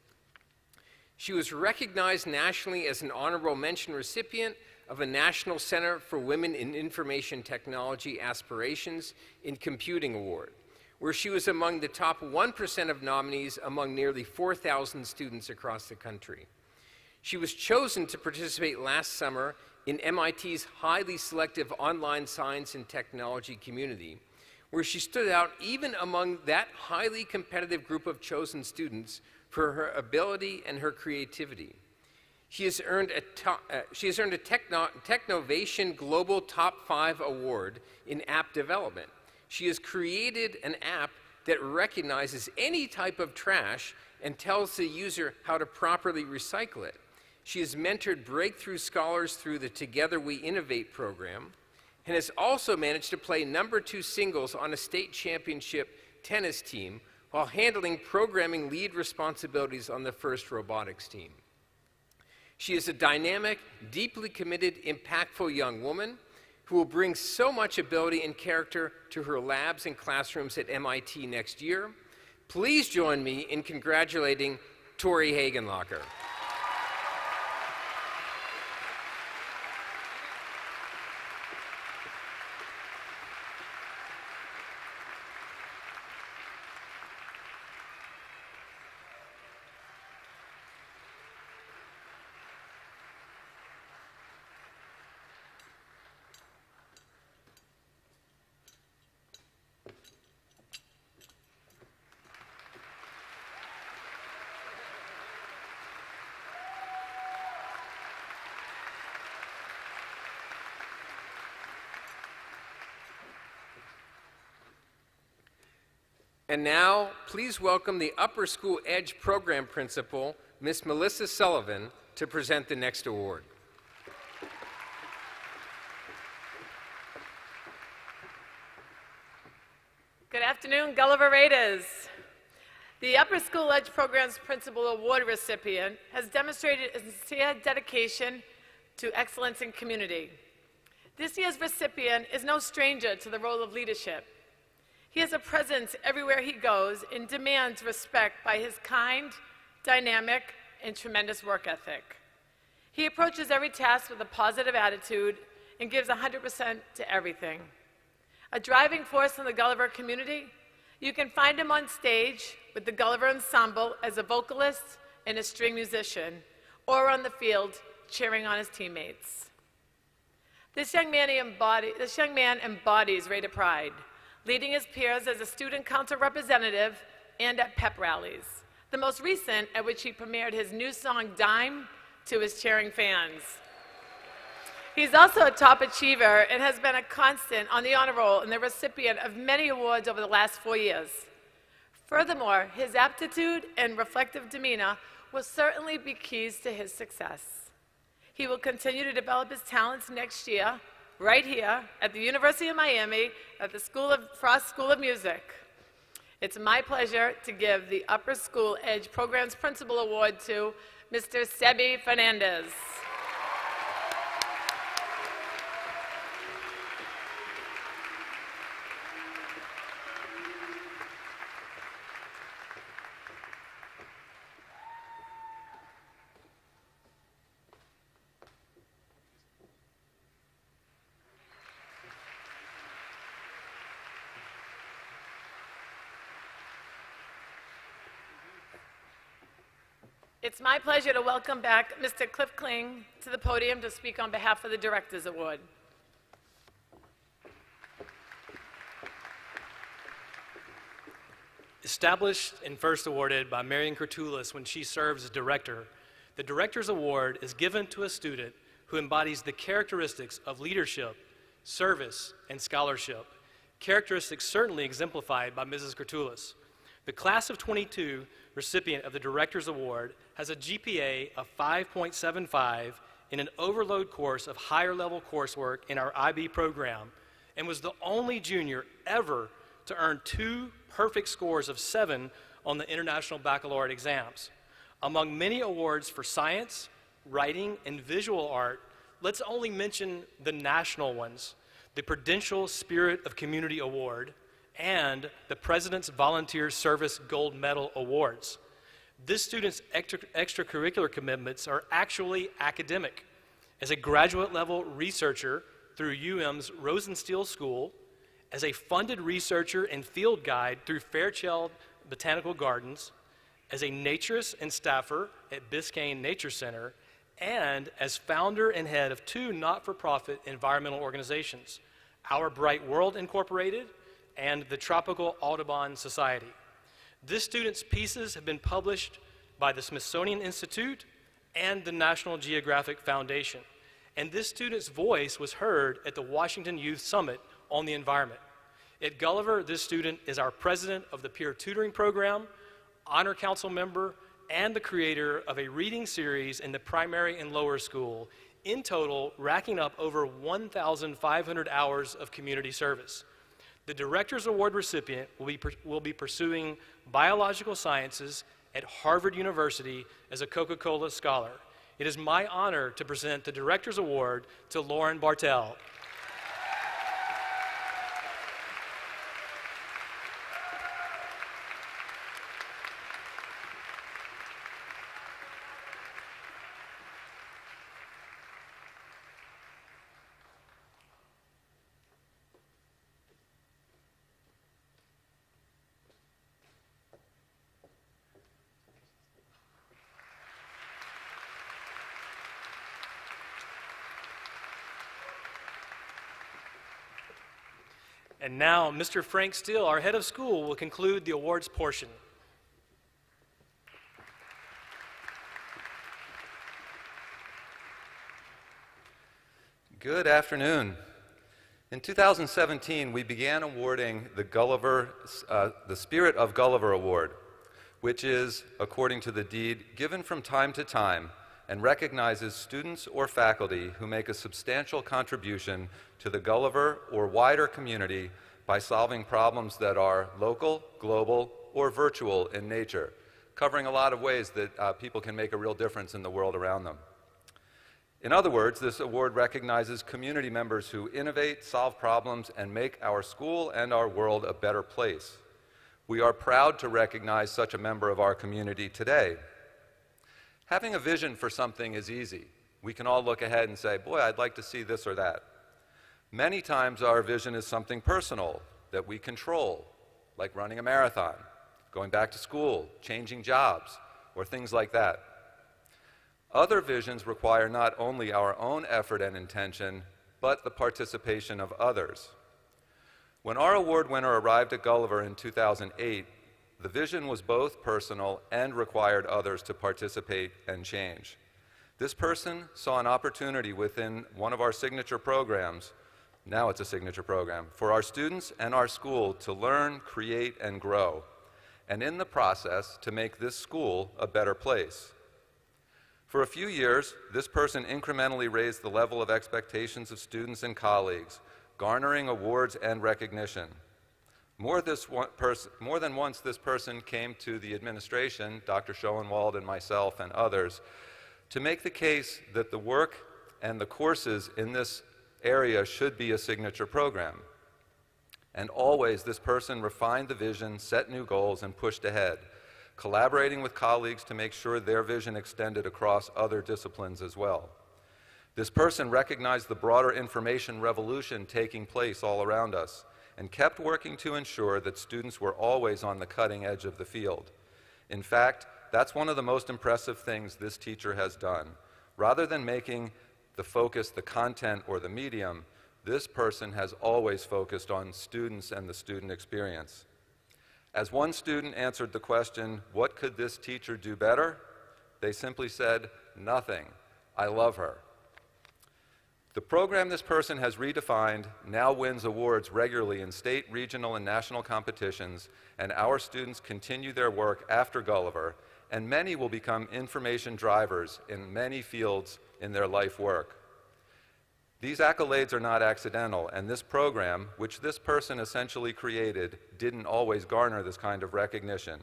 She was recognized nationally as an honorable mention recipient of a National Center for Women in Information Technology Aspirations in Computing Award, where she was among the top 1% of nominees among nearly 4,000 students across the country. She was chosen to participate last summer in MIT's highly selective online science and technology community, where she stood out even among that highly competitive group of chosen students for her ability and her creativity. She has earned a Technovation Global Top 5 Award in app development. She has created an app that recognizes any type of trash and tells the user how to properly recycle it. She has mentored breakthrough scholars through the Together We Innovate program, and has also managed to play #2 singles on a state championship tennis team while handling programming lead responsibilities on the FIRST robotics team. She is a dynamic, deeply committed, impactful young woman who will bring so much ability and character to her labs and classrooms at MIT next year. Please join me in congratulating Tori Hagenlocker. And now, please welcome the Upper School Edge Program Principal, Ms. Melissa Sullivan, to present the next award. Good afternoon, Gulliver Raiders. The Upper School Edge Program's Principal Award recipient has demonstrated a sincere dedication to excellence in community. This year's recipient is no stranger to the role of leadership. He has a presence everywhere he goes and demands respect by his kind, dynamic, and tremendous work ethic. He approaches every task with a positive attitude and gives 100% to everything. A driving force in the Gulliver community, you can find him on stage with the Gulliver Ensemble as a vocalist and a string musician, or on the field cheering on his teammates. This young man embodies Raider pride, leading his peers as a student council representative and at pep rallies, the most recent at which he premiered his new song, Dime, to his cheering fans. He's also a top achiever and has been a constant on the honor roll and the recipient of many awards over the last 4 years. Furthermore, his aptitude and reflective demeanor will certainly be keys to his success. He will continue to develop his talents next year, right here at the University of Miami at the Frost School of Music. It's my pleasure to give the Upper School Edge Program's Principal Award to Mr. Sebi Fernandez. It's my pleasure to welcome back Mr. Cliff Kling to the podium to speak on behalf of the Directors Award. Established and first awarded by Marion Curtulis when she serves as director, the Director's Award is given to a student who embodies the characteristics of leadership, service, and scholarship, characteristics certainly exemplified by Mrs. Curtulis. The class of 22 recipient of the Director's Award has a GPA of 5.75 in an overload course of higher level coursework in our IB program, and was the only junior ever to earn 2 perfect scores of 7 on the International Baccalaureate exams. Among many awards for science, writing, and visual art, let's only mention the national ones: the Prudential Spirit of Community Award and the President's Volunteer Service Gold Medal Awards. This student's extracurricular commitments are actually academic. As a graduate-level researcher through UM's Rosenstiel School, as a funded researcher and field guide through Fairchild Botanical Gardens, as a naturist and staffer at Biscayne Nature Center, and as founder and head of 2 not-for-profit environmental organizations, Our Bright World Incorporated and the Tropical Audubon Society. This student's pieces have been published by the Smithsonian Institute and the National Geographic Foundation, and this student's voice was heard at the Washington Youth Summit on the environment. At Gulliver, this student is our president of the peer tutoring program, honor council member, and the creator of a reading series in the primary and lower school, in total racking up over 1,500 hours of community service. The Director's Award recipient will be pursuing biological sciences at Harvard University as a Coca-Cola Scholar. It is my honor to present the Director's Award to Lauren Bartel. And now, Mr. Frank Steele, our head of school, will conclude the awards portion. Good afternoon. In 2017, we began awarding the the Spirit of Gulliver Award, which is, according to the deed, given from time to time and recognizes students or faculty who make a substantial contribution to the Gulliver or wider community by solving problems that are local, global, or virtual in nature, covering a lot of ways that people can make a real difference in the world around them. In other words, this award recognizes community members who innovate, solve problems, and make our school and our world a better place. We are proud to recognize such a member of our community today. Having a vision for something is easy. We can all look ahead and say, boy, I'd like to see this or that. Many times our vision is something personal that we control, like running a marathon, going back to school, changing jobs, or things like that. Other visions require not only our own effort and intention, but the participation of others. When our award winner arrived at Gulliver in 2008, the vision was both personal and required others to participate and change. This person saw an opportunity within one of our signature programs, now it's a signature program, for our students and our school to learn, create, and grow, and in the process to make this school a better place. For a few years, this person incrementally raised the level of expectations of students and colleagues, garnering awards and recognition. More than once, this person came to the administration, Dr. Schoenwald and myself and others, to make the case that the work and the courses in this area should be a signature program. And always, this person refined the vision, set new goals, and pushed ahead, collaborating with colleagues to make sure their vision extended across other disciplines as well. This person recognized the broader information revolution taking place all around us, and kept working to ensure that students were always on the cutting edge of the field. In fact, that's one of the most impressive things this teacher has done. Rather than making the focus the content or the medium, this person has always focused on students and the student experience. As one student answered the question, what could this teacher do better? They simply said, nothing. I love her. The program this person has redefined now wins awards regularly in state, regional, and national competitions, and our students continue their work after Gulliver, and many will become information drivers in many fields in their life work. These accolades are not accidental, and this program, which this person essentially created, didn't always garner this kind of recognition.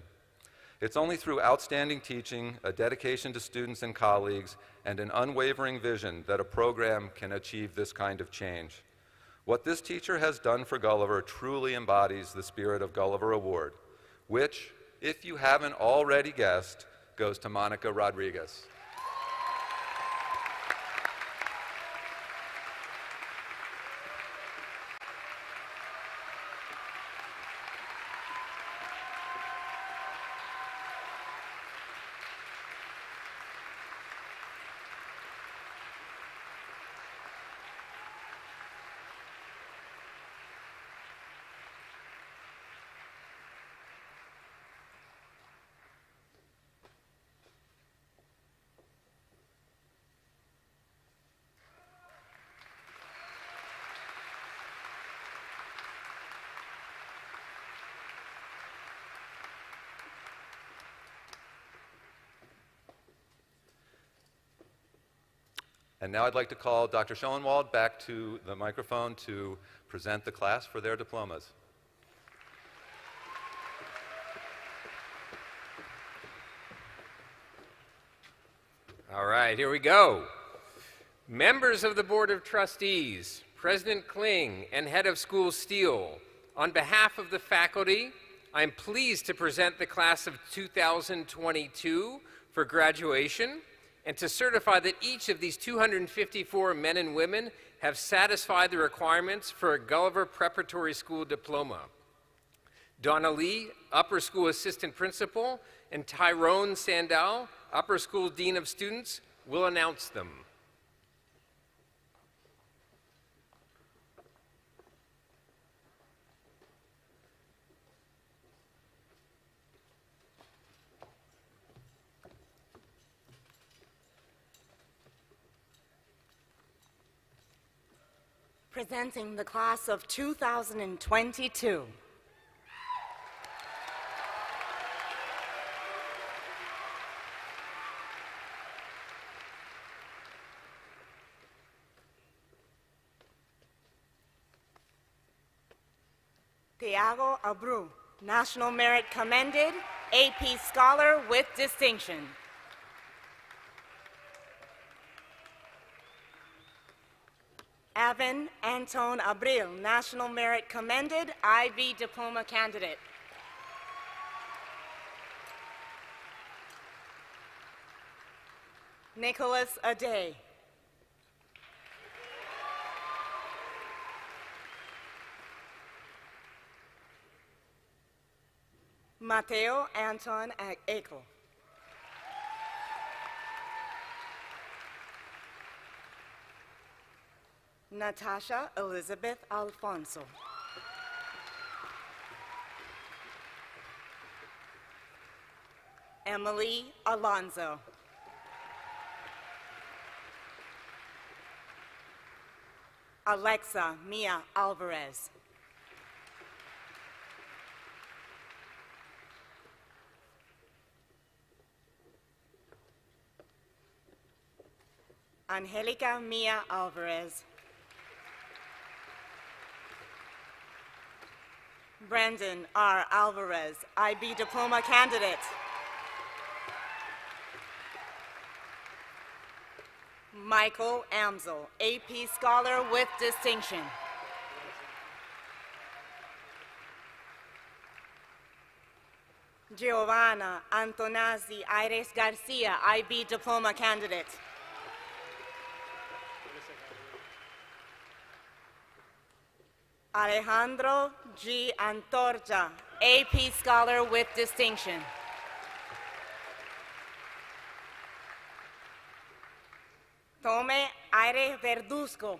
It's only through outstanding teaching, a dedication to students and colleagues, and an unwavering vision that a program can achieve this kind of change. What this teacher has done for Gulliver truly embodies the spirit of Gulliver Award, which, if you haven't already guessed, goes to Monica Rodriguez. And now I'd like to call Dr. Schoenwald back to the microphone to present the class for their diplomas. All right, here we go. Members of the Board of Trustees, President Kling and Head of School Steele, on behalf of the faculty, I'm pleased to present the class of 2022 for graduation and to certify that each of these 254 men and women have satisfied the requirements for a Gulliver Preparatory School diploma. Donna Lee, Upper School Assistant Principal, and Tyrone Sandal, Upper School Dean of Students, will announce them. Presenting the class of 2022. Tiago Abreu, National Merit Commended, AP Scholar with Distinction. Evan Anton Abril, National Merit Commended, IB Diploma Candidate. Nicholas Ade. Mateo Anton Ekel. Natasha Elizabeth Alfonso. Emily Alonzo. Alexa Mia Alvarez. Angelica Mia Alvarez. Brandon R. Alvarez, IB Diploma Candidate. Michael Amsel, AP Scholar with Distinction. Giovanna Antonazzi Aires Garcia, IB Diploma Candidate. Alejandro G. Antorcha, AP Scholar with Distinction. Tome Aire Verduzco.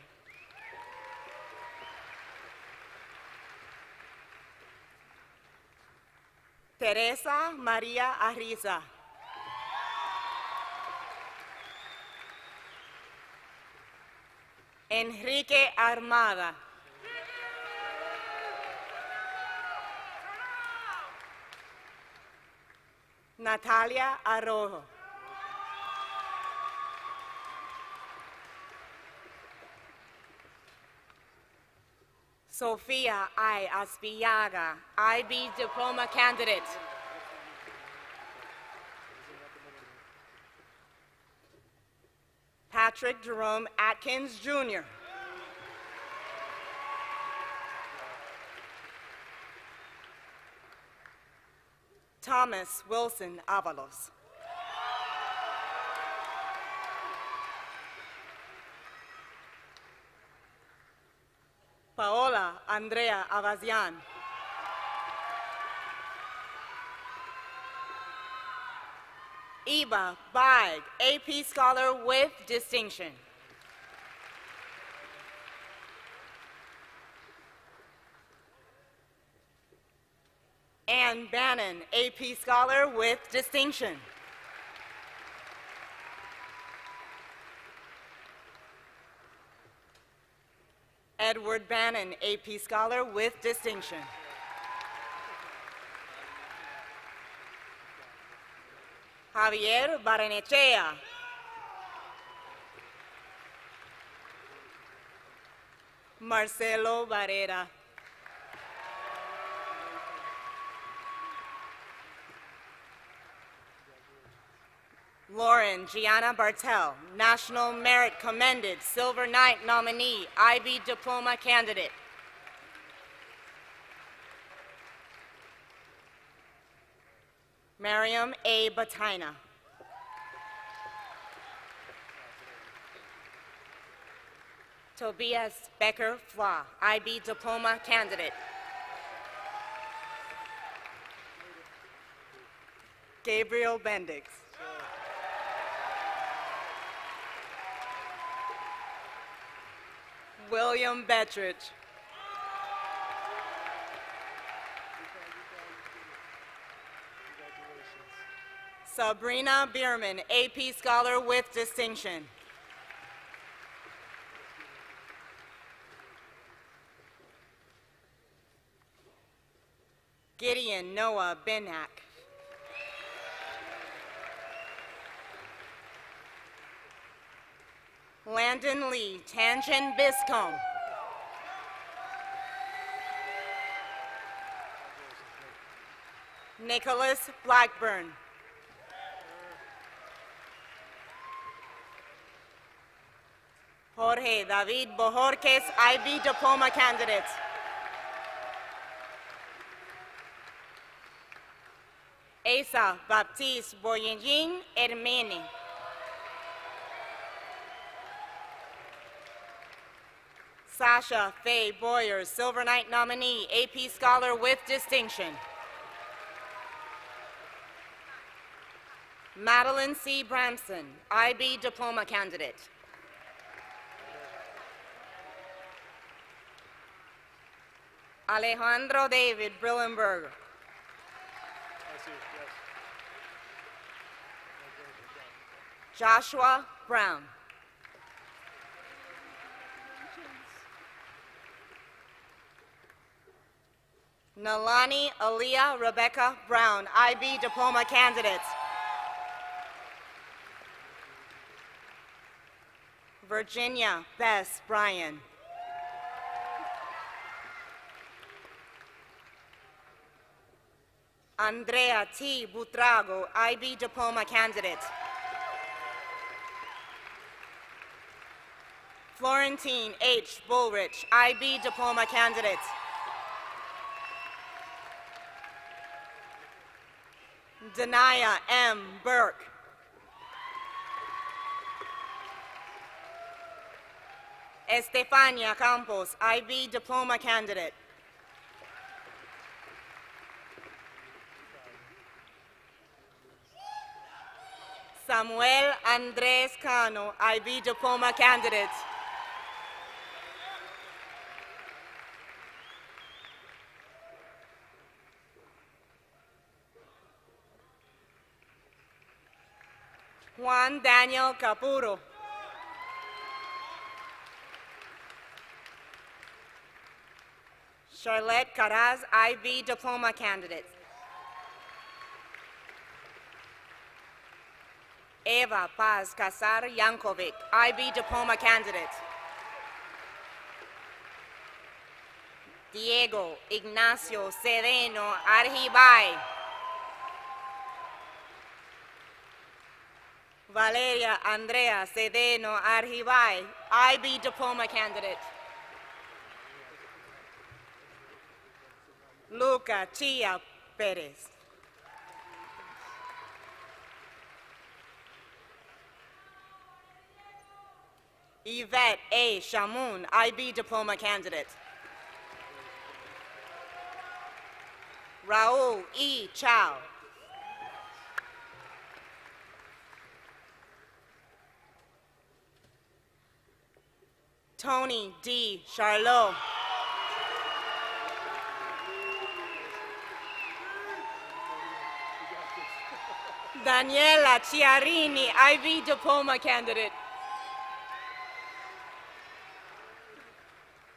Teresa Maria Arriza. Enrique Armada. Natalia Arrojo. Sofia I. Aspillaga, IB diploma candidate. Patrick Jerome Atkins, Jr. Thomas Wilson Avalos. Paola Andrea Avazian. Eva Baig, AP Scholar with distinction. Ann Bannon, AP Scholar with distinction. Edward Bannon, AP Scholar with distinction. Javier Barrenechea. Marcelo Barrera. Lauren Gianna Bartel, National Merit Commended Silver Knight nominee, IB diploma candidate. Mariam A. Batina. Tobias Becker Fla, IB diploma candidate. Gabriel Bendix. William Bettridge. Sabrina Bierman, AP Scholar with distinction. Gideon Noah Benak. Landon Lee Tangen Biscombe. Nicholas Blackburn. Jorge David Bojorquez, IB diploma candidate. Asa Baptiste Boyenjin Hermini. Sasha Faye Boyer, Silver Knight nominee, AP Scholar with distinction. Madeline C. Bramson, IB diploma candidate. Alejandro David Brillenberger. Joshua Brown. Nalani Aaliyah Rebecca Brown, IB diploma candidate. Virginia Bess Bryan. Andrea T. Butrago, IB diploma candidate. Florentine H. Bullrich, IB diploma candidate. Denaya M. Burke. Estefania Campos, IB diploma candidate. Samuel Andres Cano, IB diploma candidate. Juan Daniel Capuro. Charlotte Caraz, IB diploma candidate. Eva Paz Casar Yankovic, IB diploma candidate. Diego Ignacio Cedeno Argibay. Valeria Andrea Cedeno Argibay, IB diploma candidate. Luca Chia Perez. Yvette A. Shamoun, IB diploma candidate. Raul E. Chow. Tony D. Charlot. Daniela Chiarini, IB diploma candidate.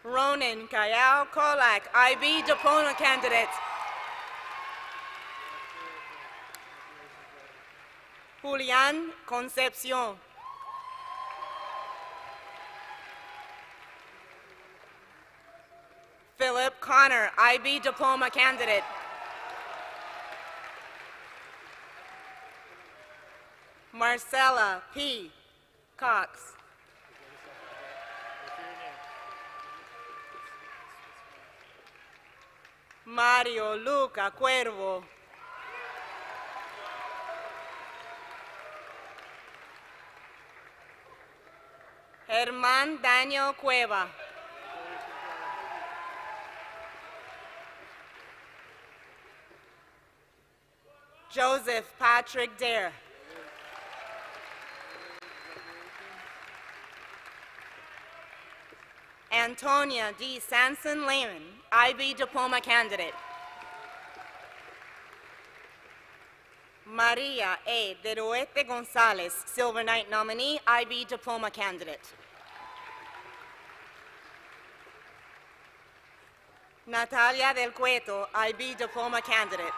Ronan Kayao Kolak, IB diploma candidate. Julian Concepcion. Philip Connor, IB diploma candidate. Marcella P. Cox. Mario Luca Cuervo. Germán Daniel Cueva. Joseph Patrick Dare. Antonia D. Sanson Lehman, IB diploma candidate. Maria A. De Ruete Gonzalez, Silver Knight nominee, IB diploma candidate. Natalia Del Cueto, IB diploma candidate.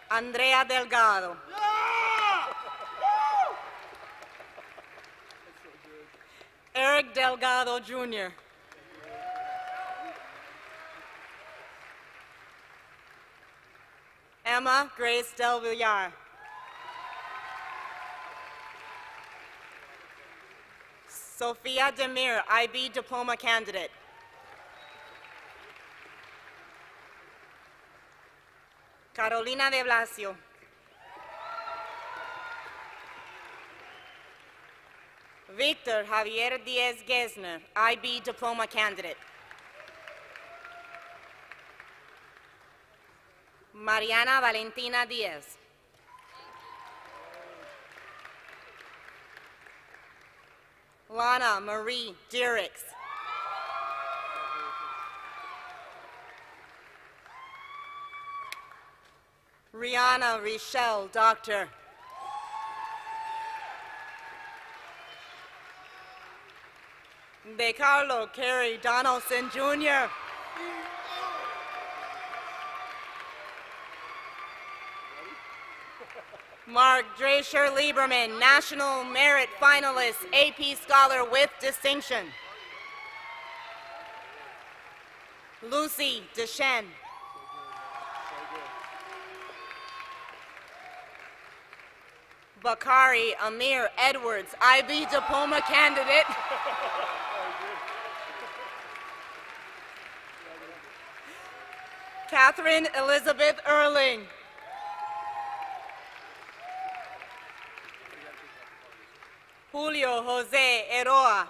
Andrea Delgado. Eric Delgado Jr. Emma Grace Del Villar. Sofia Demir, IB diploma candidate. Carolina de Blasio. Victor Javier Diaz Gesner, IB diploma candidate. Mariana Valentina Diaz. Lana Marie Dirks. Rihanna Richelle Doctor. De Carlo Kerry Donaldson Jr. Mark Dracher Lieberman, National Merit Finalist, AP Scholar with Distinction. Lucy Deschen. Bakari Amir Edwards, IB diploma candidate. Catherine Elizabeth Erling. Julio Jose Eroa.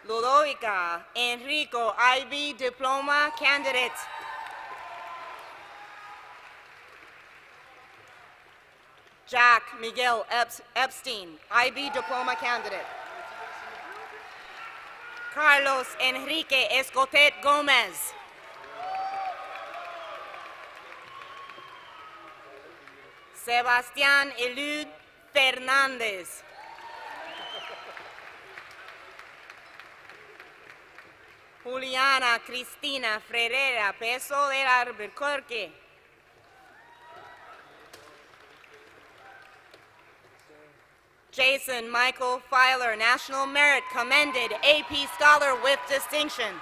Ludovica Enrico, IB diploma candidate. Jack Miguel Epstein, IB diploma candidate. Carlos Enrique Escotet Gomez. Sebastián Elud Fernández. Juliana Cristina Ferreira Peso del Albuquerque. Jason Michael Filer, National Merit Commended, AP Scholar with Distinction.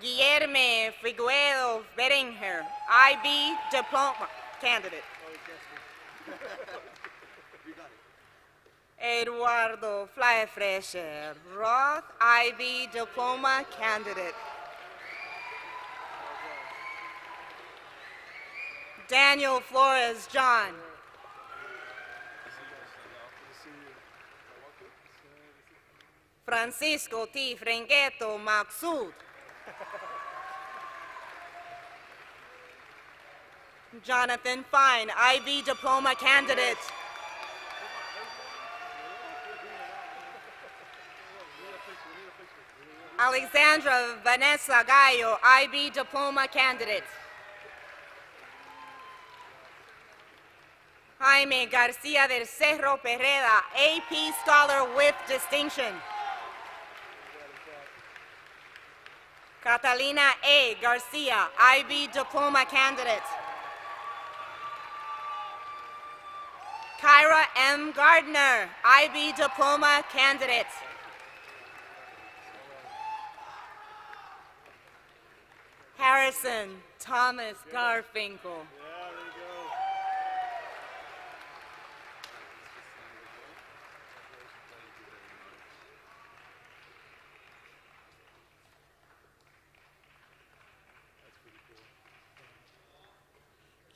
Guillermo Figueroa Beringer, IB Diploma Candidate. Eduardo Flyfresher Roth, IB Diploma Candidate. Daniel Flores John. Francisco T. Frangueto Maksud. Jonathan Fine, IB Diploma Candidate. Alexandra Vanessa Gallo, IB Diploma Candidate. Jaime Garcia del Cerro Pereda, AP Scholar with Distinction. Catalina A. Garcia, IB Diploma Candidate. Kyra M. Gardner, IB Diploma Candidate. Harrison Thomas Garfinkel.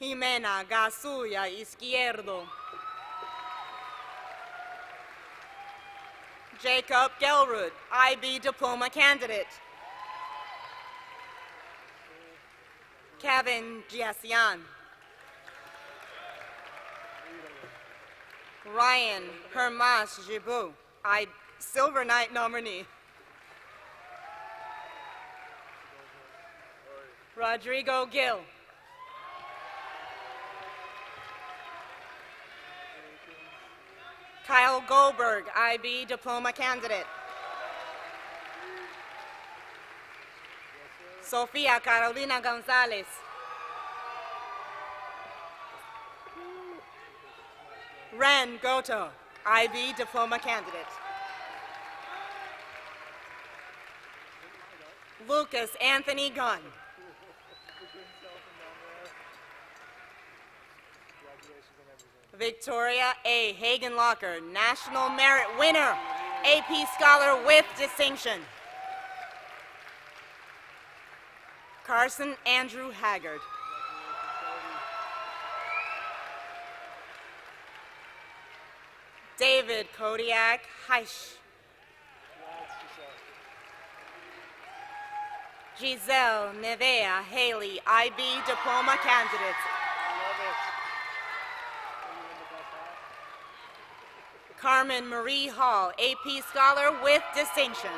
Jimena Gasuya Izquierdo. Jacob Gelrud, IB Diploma Candidate. Kevin Giasian. Ryan Hermas Jibu, Silver Knight nominee. Rodrigo Gill. Kyle Goldberg, IB Diploma Candidate. Sofia Carolina Gonzalez. Ren Goto, IB Diploma Candidate. Lucas Anthony Gunn. Victoria A. Hagen-Locker, National Merit Winner, AP Scholar with Distinction. Carson Andrew Haggard. David Kodiak Heisch. Giselle Nevea Haley, IB Diploma Candidate. Carmen Marie Hall, AP Scholar with Distinction.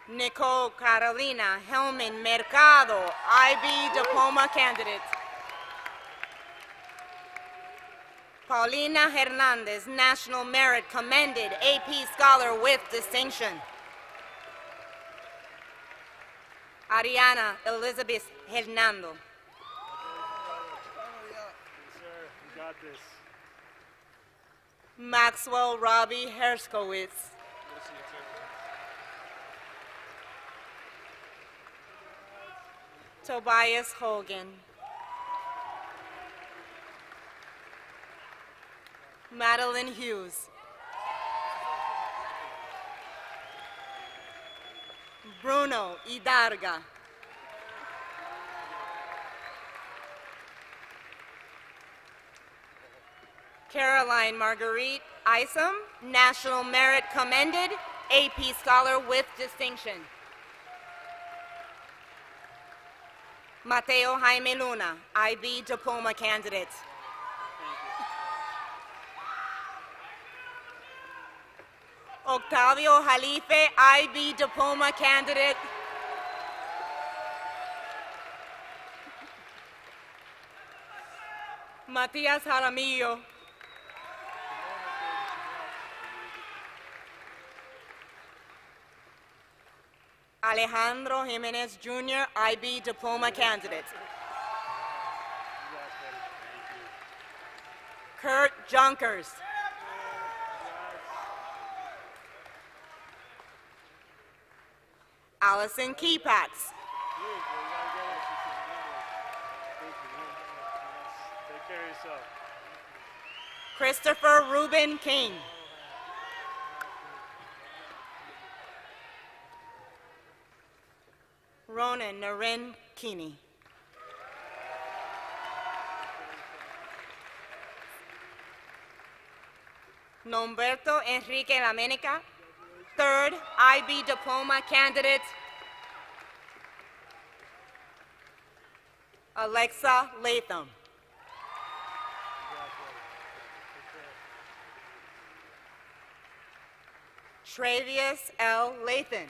Nicole Carolina Helman Mercado, IB Diploma Candidate. Paulina Hernandez, National Merit Commended, AP Scholar with Distinction. Ariana Elizabeth Hernando. Maxwell Robbie Herskowitz. Tobias Hogan. Madeline Hughes. Bruno Idarga. Caroline Marguerite Isom, National Merit Commended, AP Scholar with Distinction. Mateo Jaime Luna, IB Diploma Candidate. Octavio Jalife, IB Diploma Candidate. Matias Jaramillo. Alejandro Jimenez Jr., IB diploma candidate. Kurt Junkers. Allison Keepats. Christopher Reuben King. Ronan Naren Keeney. Nomberto Enrique Lamenica, third IB diploma candidate. Alexa Latham. Travius L. Lathan.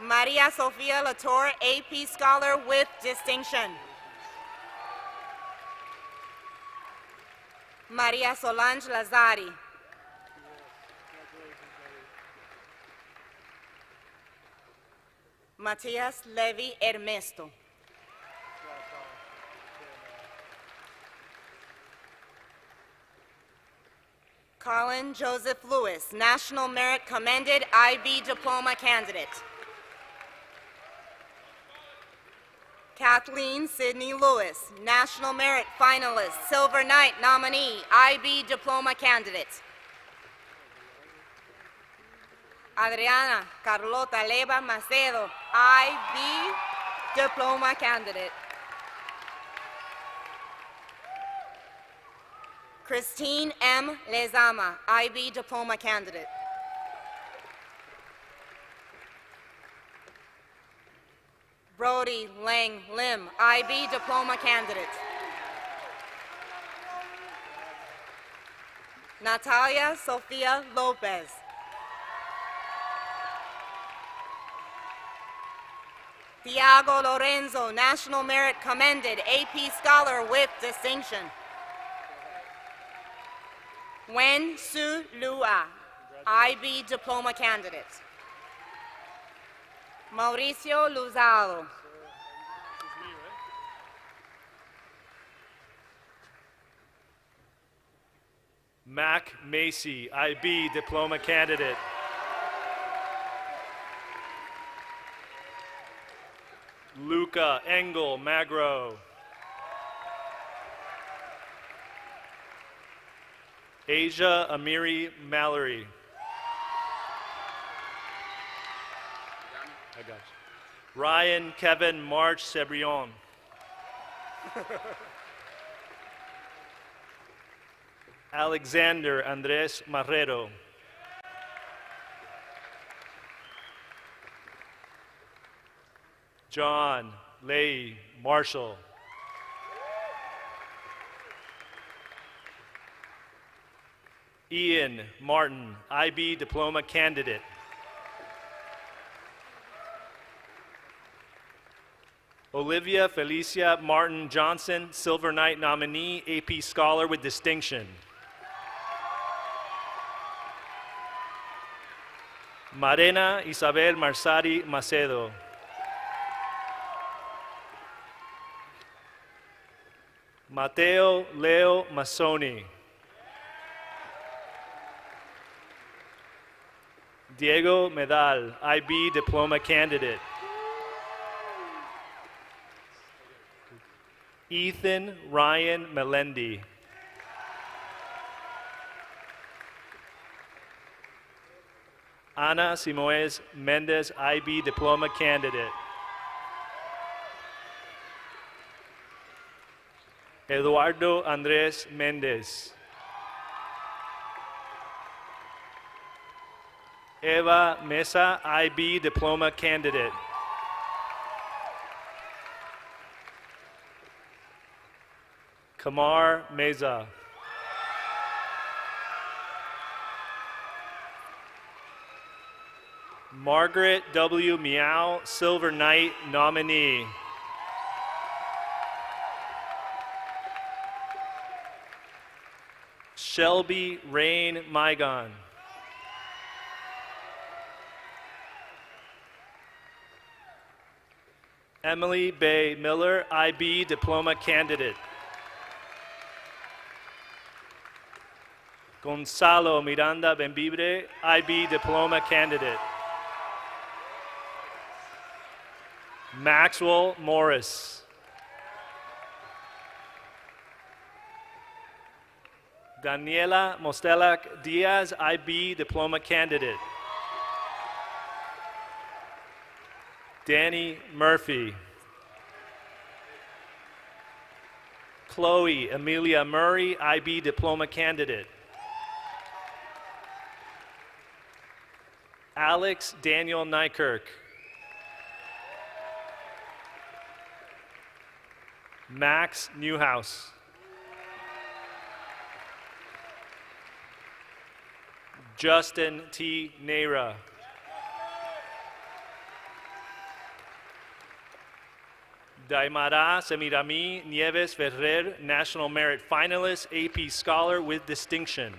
Maria Sofia Latour, AP Scholar with distinction. Maria Solange Lazari. Matias Levi Ernesto. Colin Joseph Lewis, National Merit Commended IB Diploma candidate. Kathleen Sidney Lewis, National Merit Finalist, Silver Knight nominee, IB Diploma candidate. Adriana Carlota Leva Macedo, IB Diploma candidate. Christine M. Lezama, IB Diploma candidate. Brody Lang Lim, IB Diploma candidate. Natalia Sofia Lopez. Tiago Lorenzo, National Merit Commended, AP Scholar with distinction. Wen Su Lua, IB Diploma candidate. Mauricio Luzado. Mac Macy, IB Diploma candidate. Luca Engel Magro. Asia Amiri Mallory. I got you. Ryan Kevin March Sebrion. Alexander Andres Marrero. John Leigh Marshall. Ian Martin, IB Diploma candidate. Olivia Felicia Martin Johnson, Silver Knight nominee, AP Scholar with distinction. Marena Isabel Marsari Macedo. Mateo Leo Masoni. Diego Medal, IB Diploma candidate. Ethan Ryan Melendi. Ana Simoes Mendez, IB Diploma candidate. Eduardo Andres Mendez. Eva Mesa, IB Diploma candidate. Kamar Meza. Margaret W. Meow, Silver Knight nominee. Shelby Rain Mygon. Emily Bay Miller, IB diploma candidate. Gonzalo Miranda Benvibre, IB diploma candidate. Maxwell Morris. Daniela Mostelak Diaz, IB diploma candidate. Danny Murphy. Chloe Amelia Murray, IB diploma candidate. Alex Daniel Nykirk. Max Newhouse. Justin T. Neira. Daimara Semirami Nieves Ferrer, National Merit Finalist, AP Scholar with Distinction.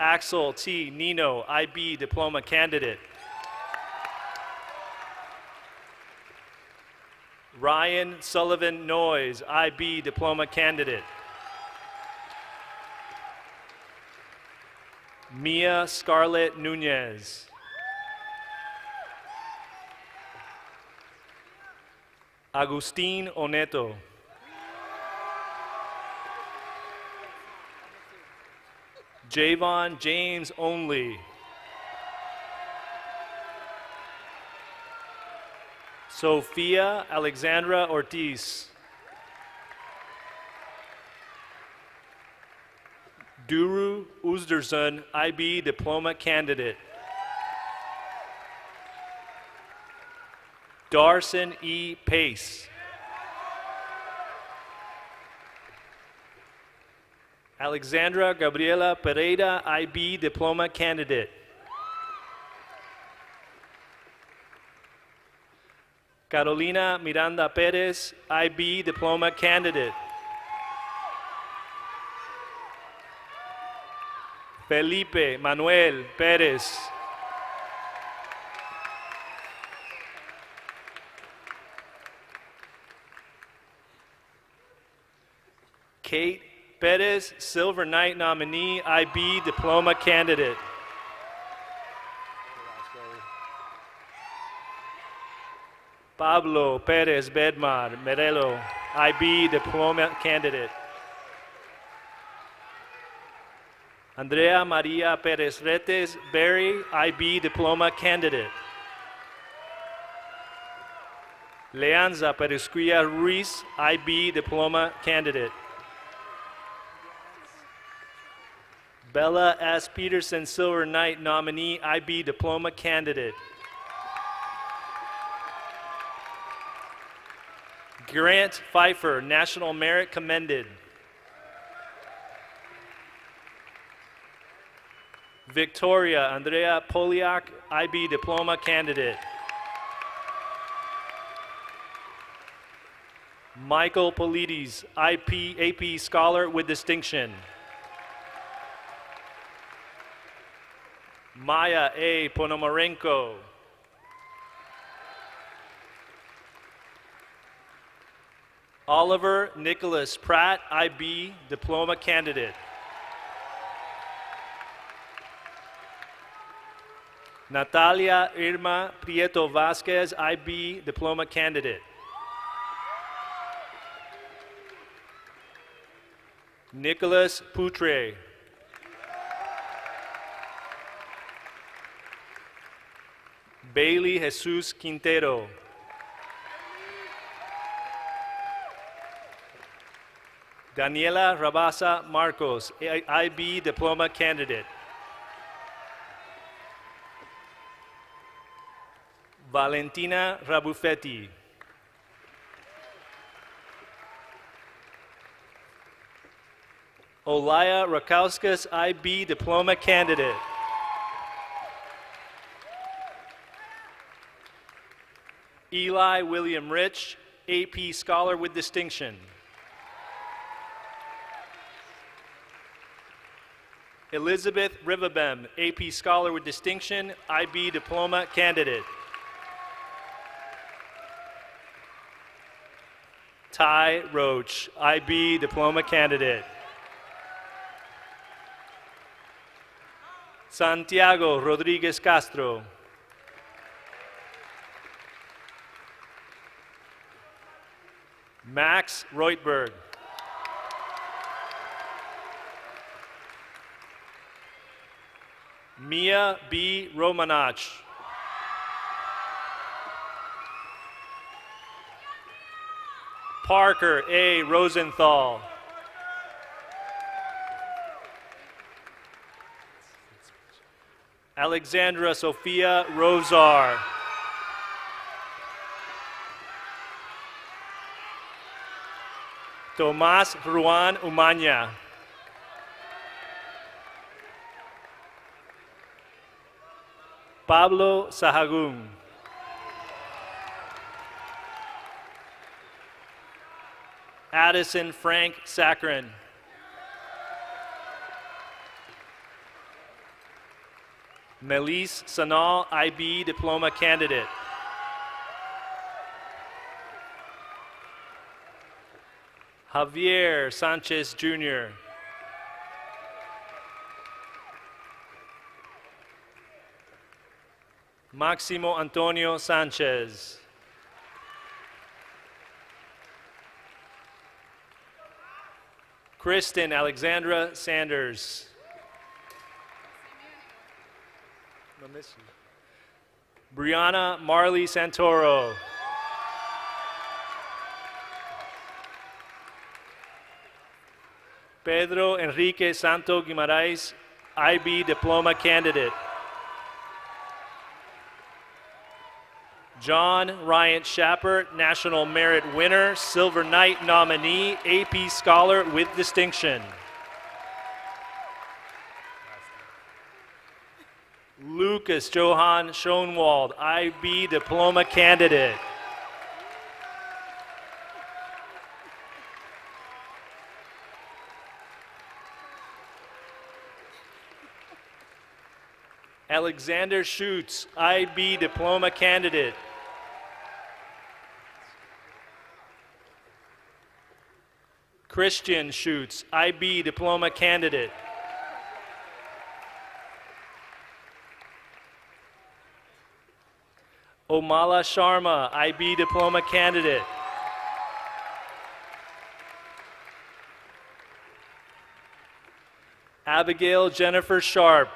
Axel T. Nino, IB Diploma Candidate. Ryan Sullivan Noyes, IB Diploma Candidate. Mia Scarlett Nunez. Agustin Oneto. Javon James Only. Sophia Alexandra Ortiz. Duru Uzderson, IB Diploma Candidate. Darson E. Pace. Alexandra Gabriela Pereira, IB Diploma Candidate. Carolina Miranda Perez, IB Diploma Candidate. Felipe Manuel Perez. Kate Perez, Silver Knight nominee, IB Diploma Candidate. Pablo Perez Bedmar Merelo, IB Diploma Candidate. Andrea Maria Perez Retes Berry, IB Diploma Candidate. Leanza Perezquia Ruiz, IB Diploma Candidate. Bella S. Peterson Silver Knight nominee, IB Diploma Candidate. Grant Pfeiffer, National Merit Commended. Victoria Andrea Poliak, IB Diploma Candidate. Michael Polides, AP Scholar with Distinction. Maya A. Ponomarenko. Oliver Nicholas Pratt, IB Diploma Candidate. Natalia Irma Prieto Vasquez, IB Diploma Candidate. Nicholas Poutre. Bailey Jesus Quintero. Daniela Rabasa Marcos, IB Diploma Candidate. Valentina Rabuffetti. Olaya Rakauskas, IB Diploma Candidate. Eli William Rich, AP Scholar with Distinction. Elizabeth Rivabem, AP Scholar with Distinction, IB Diploma Candidate. Ty Roach, IB Diploma Candidate. Santiago Rodriguez Castro. Max Reutberg. Mia B. Romanach. Parker A. Rosenthal. Alexandra Sophia Rosar. Tomas Ruan Umaña. Pablo Sahagún. Addison Frank Saccharin. Melis Sanal, IB Diploma Candidate. Javier Sanchez Jr. Maximo Antonio Sanchez. Kristen Alexandra Sanders. I miss you. Brianna Marley Santoro. Pedro Enrique Santo Guimarães, IB Diploma Candidate. John Ryan Shapper, National Merit Winner, Silver Knight nominee, AP Scholar with Distinction. Lucas Johann Schoenwald, IB Diploma Candidate. Alexander Schutz, IB Diploma Candidate. Christian Schutz, IB Diploma Candidate. Omala Sharma, IB Diploma Candidate. Abigail Jennifer Sharp.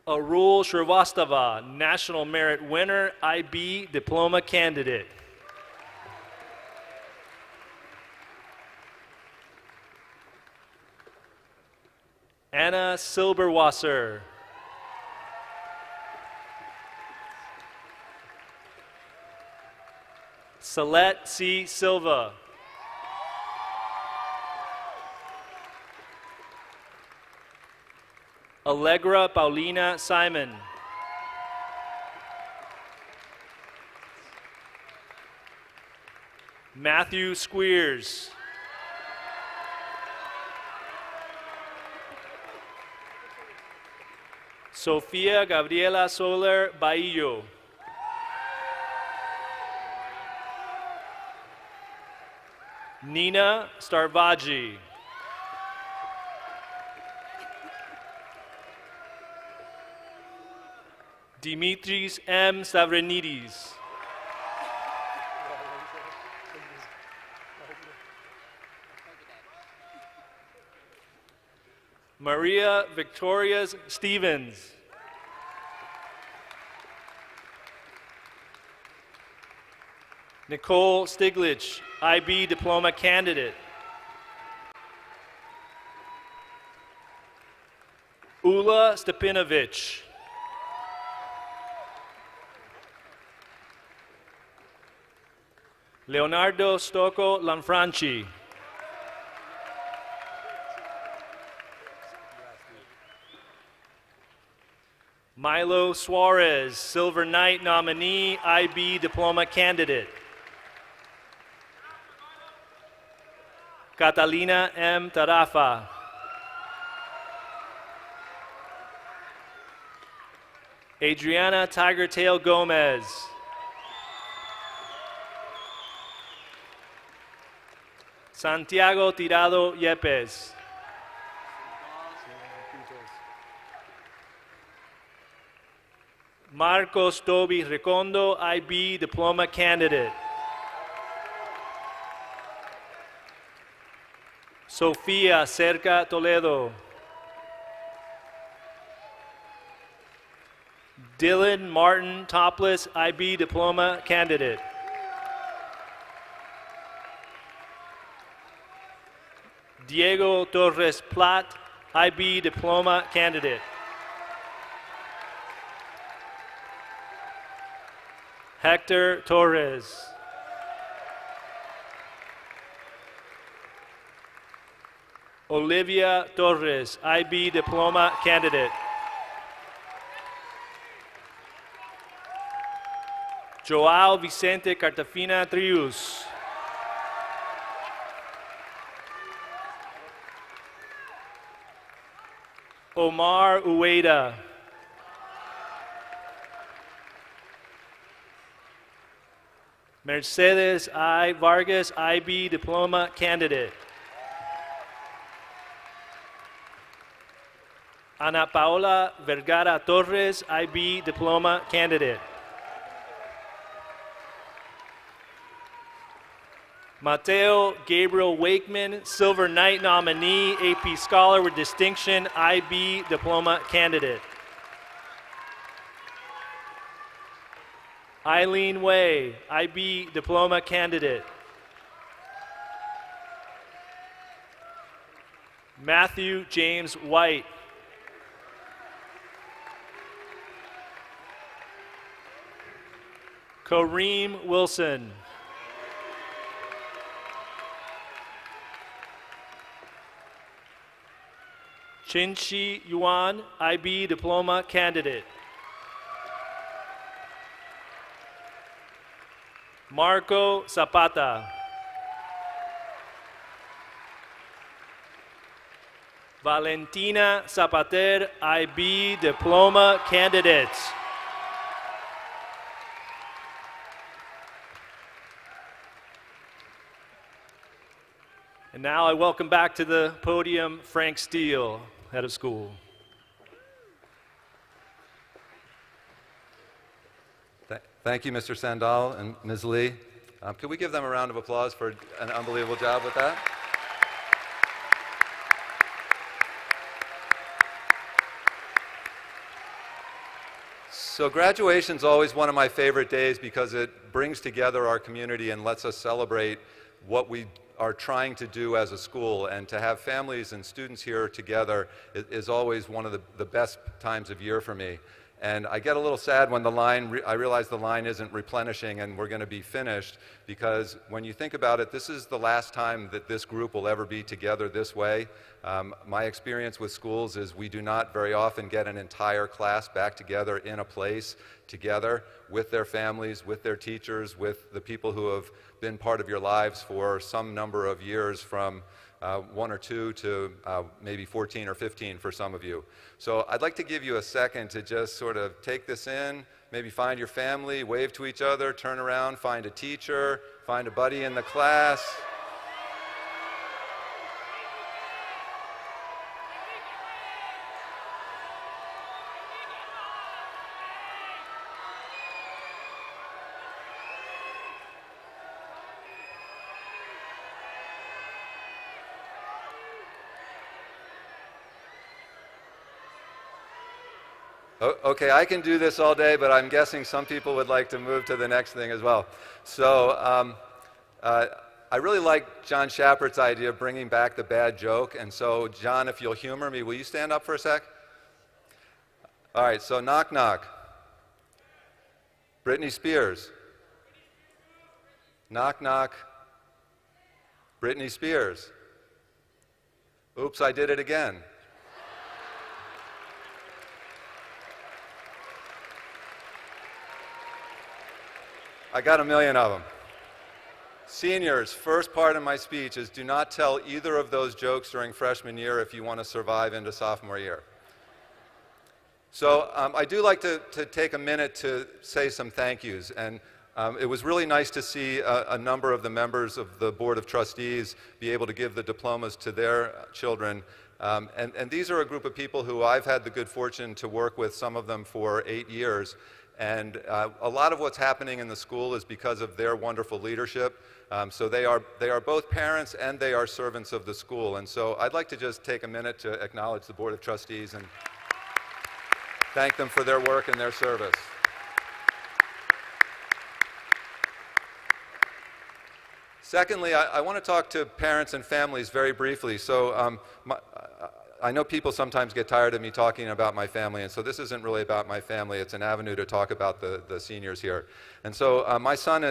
Arul Shrivastava, National Merit Winner, IB Diploma Candidate. Anna Silberwasser. Salette C. Silva. Allegra Paulina Simon. Matthew Squeers. Sofia Gabriela Soler Baillo. Nina Starvaji. Dimitris M. Stavranidis. Maria Victoria Stevens. Nicole Stiglich, IB Diploma Candidate. Ula Stepinovich. Leonardo Stocco Lanfranchi. Milo Suarez, Silver Knight nominee, IB diploma candidate. Catalina M. Tarafa. Adriana Tiger Tail Gomez. Santiago Tirado Yepes. Marcos Toby Recondo, IB diploma candidate. Sofía Cerca Toledo. Dylan Martin Topless, IB diploma candidate. Diego Torres Plat, IB diploma candidate. Hector Torres. Olivia Torres, IB diploma candidate. Joao Vicente Cartafina Trius. Omar Ueda. Mercedes I. Vargas, IB diploma candidate. Ana Paola Vergara Torres, IB diploma candidate. Mateo Gabriel Wakeman, Silver Knight nominee, AP Scholar with distinction, IB diploma candidate. Eileen Way, IB diploma candidate. Matthew James White. Kareem Wilson. Chinchi Yuan, IB diploma candidate. Marco Zapata. Valentina Zapater, IB diploma candidate. And now I welcome back to the podium Frank Steele, head of school. Thank you, Mr. Sandal and Ms. Lee. Could we give them a round of applause for an unbelievable job with that? So graduation is always one of my favorite days because it brings together our community and lets us celebrate what we are trying to do as a school, and to have families and students here together is always one of the best times of year for me. And I get a little sad when I realize the line isn't replenishing and we're going to be finished, because when you think about it, this is the last time that this group will ever be together this way. My experience with schools is we do not very often get an entire class back together in a place together with their families, with their teachers, with the people who have been part of your lives for some number of years, from 1 or 2 to maybe 14 or 15 for some of you. So I'd like to give you a second to just sort of take this in, maybe find your family, wave to each other, turn around, find a teacher, find a buddy in the class. Okay, I can do this all day, but I'm guessing some people would like to move to the next thing as well. So I really like John Shappert's idea of bringing back the bad joke. And so, John, if you'll humor me, will you stand up for a sec? All right, so knock, knock. Britney Spears. Knock, knock. Britney Spears. Oops, I did it again. I got a million of them. Seniors, first part of my speech is do not tell either of those jokes during freshman year if you want to survive into sophomore year. So I do like to take a minute to say some thank yous. And it was really nice to see a number of the members of the Board of Trustees be able to give the diplomas to their children. And these are a group of people who I've had the good fortune to work with, some of them for 8 years. And a lot of what's happening in the school is because of their wonderful leadership. So they are both parents and they are servants of the school. And so I'd like to just take a minute to acknowledge the Board of Trustees and thank them for their work and their service. Secondly, I want to talk to parents and families very briefly. So I know people sometimes get tired of me talking about my family, and so this isn't really about my family. It's an avenue to talk about the seniors here. And so my son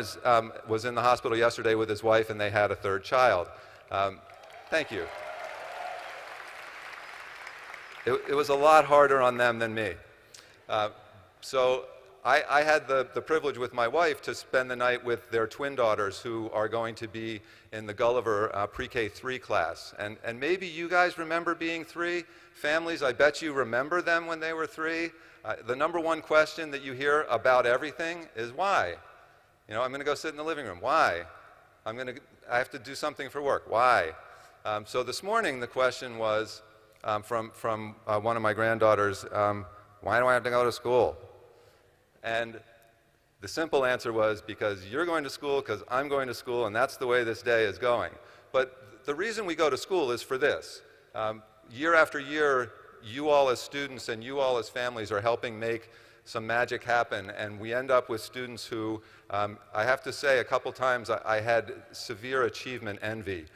was in the hospital yesterday with his wife, and they had a third child. Thank you. It was a lot harder on them than me. So I had the privilege with my wife to spend the night with their twin daughters who are going to be in the Gulliver pre-K 3 class. And maybe you guys remember being 3. Families, I bet you remember them when they were 3. The number one question that you hear about everything is why? You know, I'm going to go sit in the living room. Why? I have to do something for work. Why? So this morning the question was from one of my granddaughters, why do I have to go to school? And the simple answer was, because you're going to school, because I'm going to school, and that's the way this day is going. But the reason we go to school is for this. Year after year, you all as students and you all as families are helping make some magic happen, and we end up with students who, I have to say, a couple times I had severe achievement envy.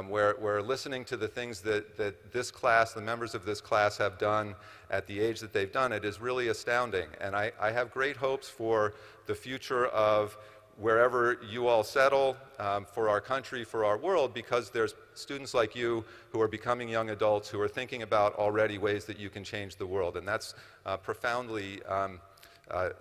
Where listening to the things that this class, the members of this class have done at the age that they've done it is really astounding. And I have great hopes for the future of wherever you all settle, for our country, for our world, because there's students like you who are becoming young adults who are thinking about already ways that you can change the world. And that's profoundly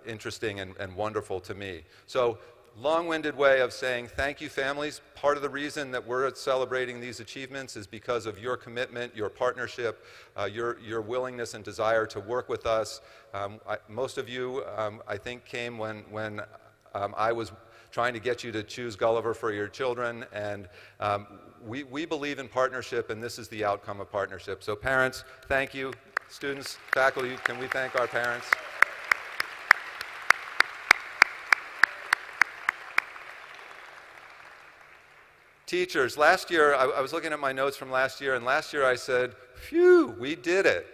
interesting and wonderful to me. So, long-winded way of saying thank you, families. Part of the reason that we're celebrating these achievements is because of your commitment, your partnership, your willingness and desire to work with us. Most of you, I think, came when I was trying to get you to choose Gulliver for your children, and we believe in partnership, and this is the outcome of partnership. So parents, thank you. Students, faculty, can we thank our parents? Teachers, last year, I was looking at my notes from last year, and last year I said, phew, we did it.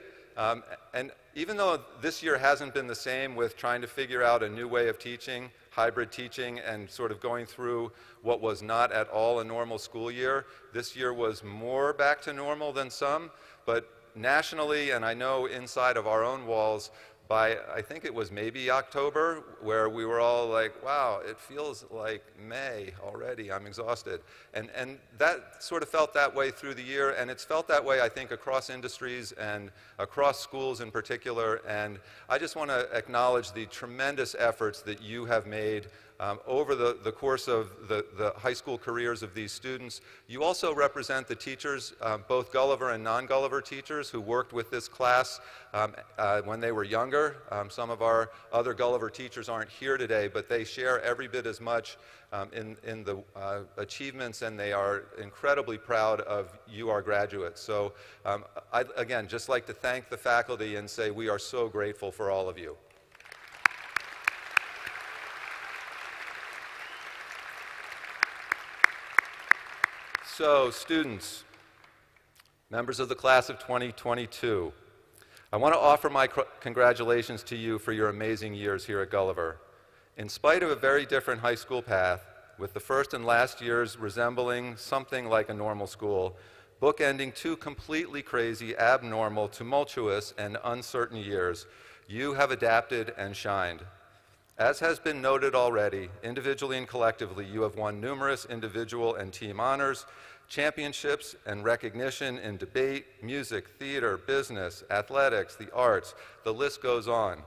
And even though this year hasn't been the same with trying to figure out a new way of teaching, hybrid teaching, and sort of going through what was not at all a normal school year, this year was more back to normal than some, but nationally, and I know inside of our own walls, by, I think it was maybe October, where we were all like, wow, it feels like May already, I'm exhausted. And that sort of felt that way through the year, and it's felt that way, I think, across industries and across schools in particular. And I just want to acknowledge the tremendous efforts that you have made over the course of the high school careers of these students. You also represent the teachers, both Gulliver and non-Gulliver teachers who worked with this class when they were younger. Some of our other Gulliver teachers aren't here today, but they share every bit as much in the achievements, and they are incredibly proud of you, our graduates. So I'd, again, just like to thank the faculty and say we are so grateful for all of you. So, students, members of the class of 2022, I want to offer my congratulations to you for your amazing years here at Gulliver. In spite of a very different high school path, with the first and last years resembling something like a normal school, bookending 2 completely crazy, abnormal, tumultuous, and uncertain years, you have adapted and shined. As has been noted already, individually and collectively, you have won numerous individual and team honors, championships, and recognition in debate, music, theater, business, athletics, the arts. The list goes on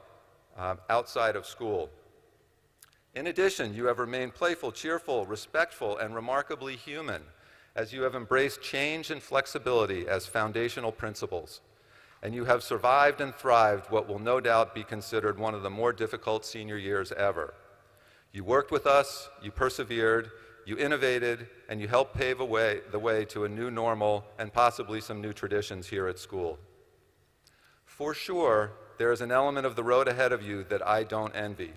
outside of school. In addition, you have remained playful, cheerful, respectful, and remarkably human, as you have embraced change and flexibility as foundational principles. And you have survived and thrived what will no doubt be considered one of the more difficult senior years ever. You worked with us, you persevered, you innovated, and you helped pave the way to a new normal and possibly some new traditions here at school. For sure, there is an element of the road ahead of you that I don't envy.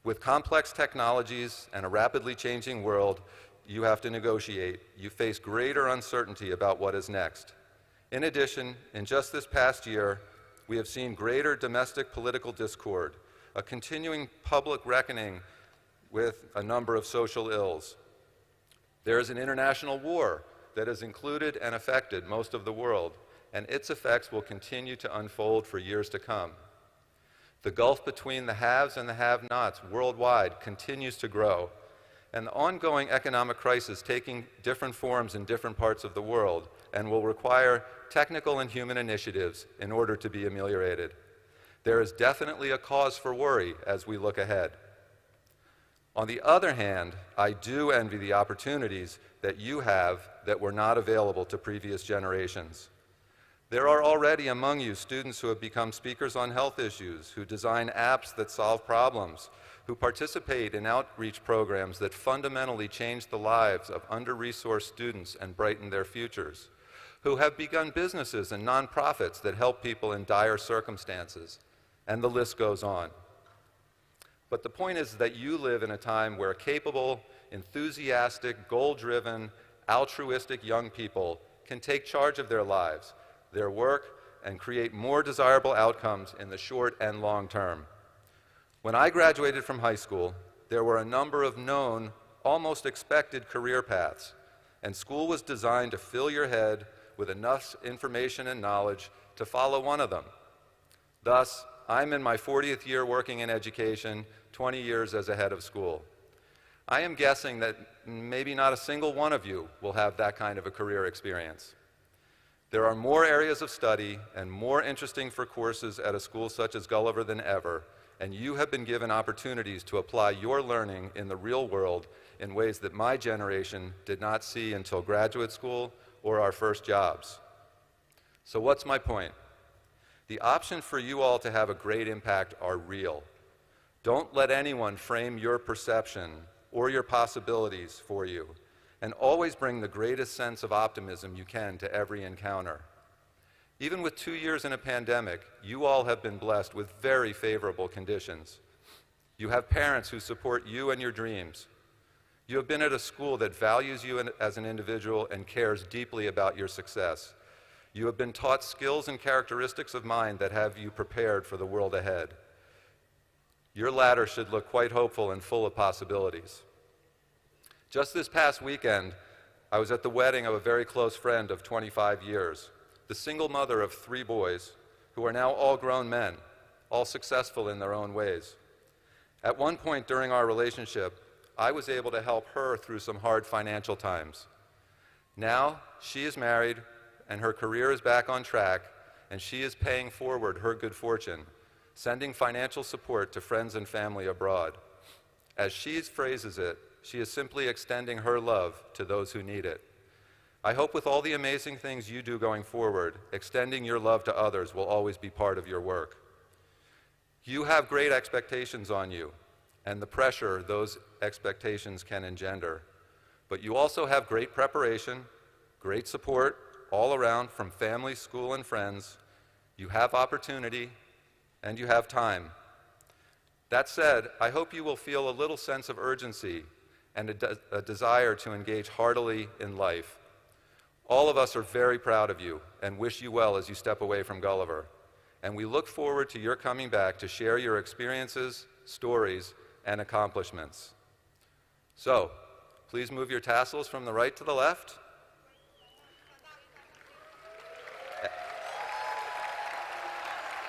With complex technologies and a rapidly changing world you have to negotiate, you face greater uncertainty about what is next. In addition, in just this past year, we have seen greater domestic political discord, a continuing public reckoning with a number of social ills. There is an international war that has included and affected most of the world, and its effects will continue to unfold for years to come. The gulf between the haves and the have-nots worldwide continues to grow, and the ongoing economic crisis taking different forms in different parts of the world and will require technical and human initiatives in order to be ameliorated. There is definitely a cause for worry as we look ahead. On the other hand, I do envy the opportunities that you have that were not available to previous generations. There are already among you students who have become speakers on health issues, who design apps that solve problems, who participate in outreach programs that fundamentally change the lives of under-resourced students and brighten their futures, who have begun businesses and nonprofits that help people in dire circumstances, and the list goes on. But the point is that you live in a time where capable, enthusiastic, goal-driven, altruistic young people can take charge of their lives, their work, and create more desirable outcomes in the short and long term. When I graduated from high school, there were a number of known, almost expected career paths, and school was designed to fill your head with enough information and knowledge to follow one of them. Thus, I'm in my 40th year working in education, 20 years as a head of school. I am guessing that maybe not a single one of you will have that kind of a career experience. There are more areas of study and more interesting for courses at a school such as Gulliver than ever, and you have been given opportunities to apply your learning in the real world in ways that my generation did not see until graduate school or our first jobs. So what's my point? The option for you all to have a great impact are real. Don't let anyone frame your perception or your possibilities for you, and always bring the greatest sense of optimism you can to every encounter. Even with 2 years in a pandemic, you all have been blessed with very favorable conditions. You have parents who support you and your dreams. You have been at a school that values you as an individual and cares deeply about your success. You have been taught skills and characteristics of mind that have you prepared for the world ahead. Your latter should look quite hopeful and full of possibilities. Just this past weekend, I was at the wedding of a very close friend of 25 years, the single mother of 3 boys, who are now all grown men, all successful in their own ways. At one point during our relationship, I was able to help her through some hard financial times. Now, she is married, and her career is back on track, and she is paying forward her good fortune, sending financial support to friends and family abroad. As she phrases it, she is simply extending her love to those who need it. I hope with all the amazing things you do going forward, extending your love to others will always be part of your work. You have great expectations on you, and the pressure those expectations can engender. But you also have great preparation, great support all around from family, school, and friends. You have opportunity, and you have time. That said, I hope you will feel a little sense of urgency and a desire to engage heartily in life. All of us are very proud of you and wish you well as you step away from Gulliver. And we look forward to your coming back to share your experiences, stories, and accomplishments. So, please move your tassels from the right to the left.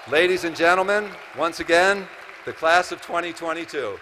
Ladies and gentlemen, once again, the class of 2022.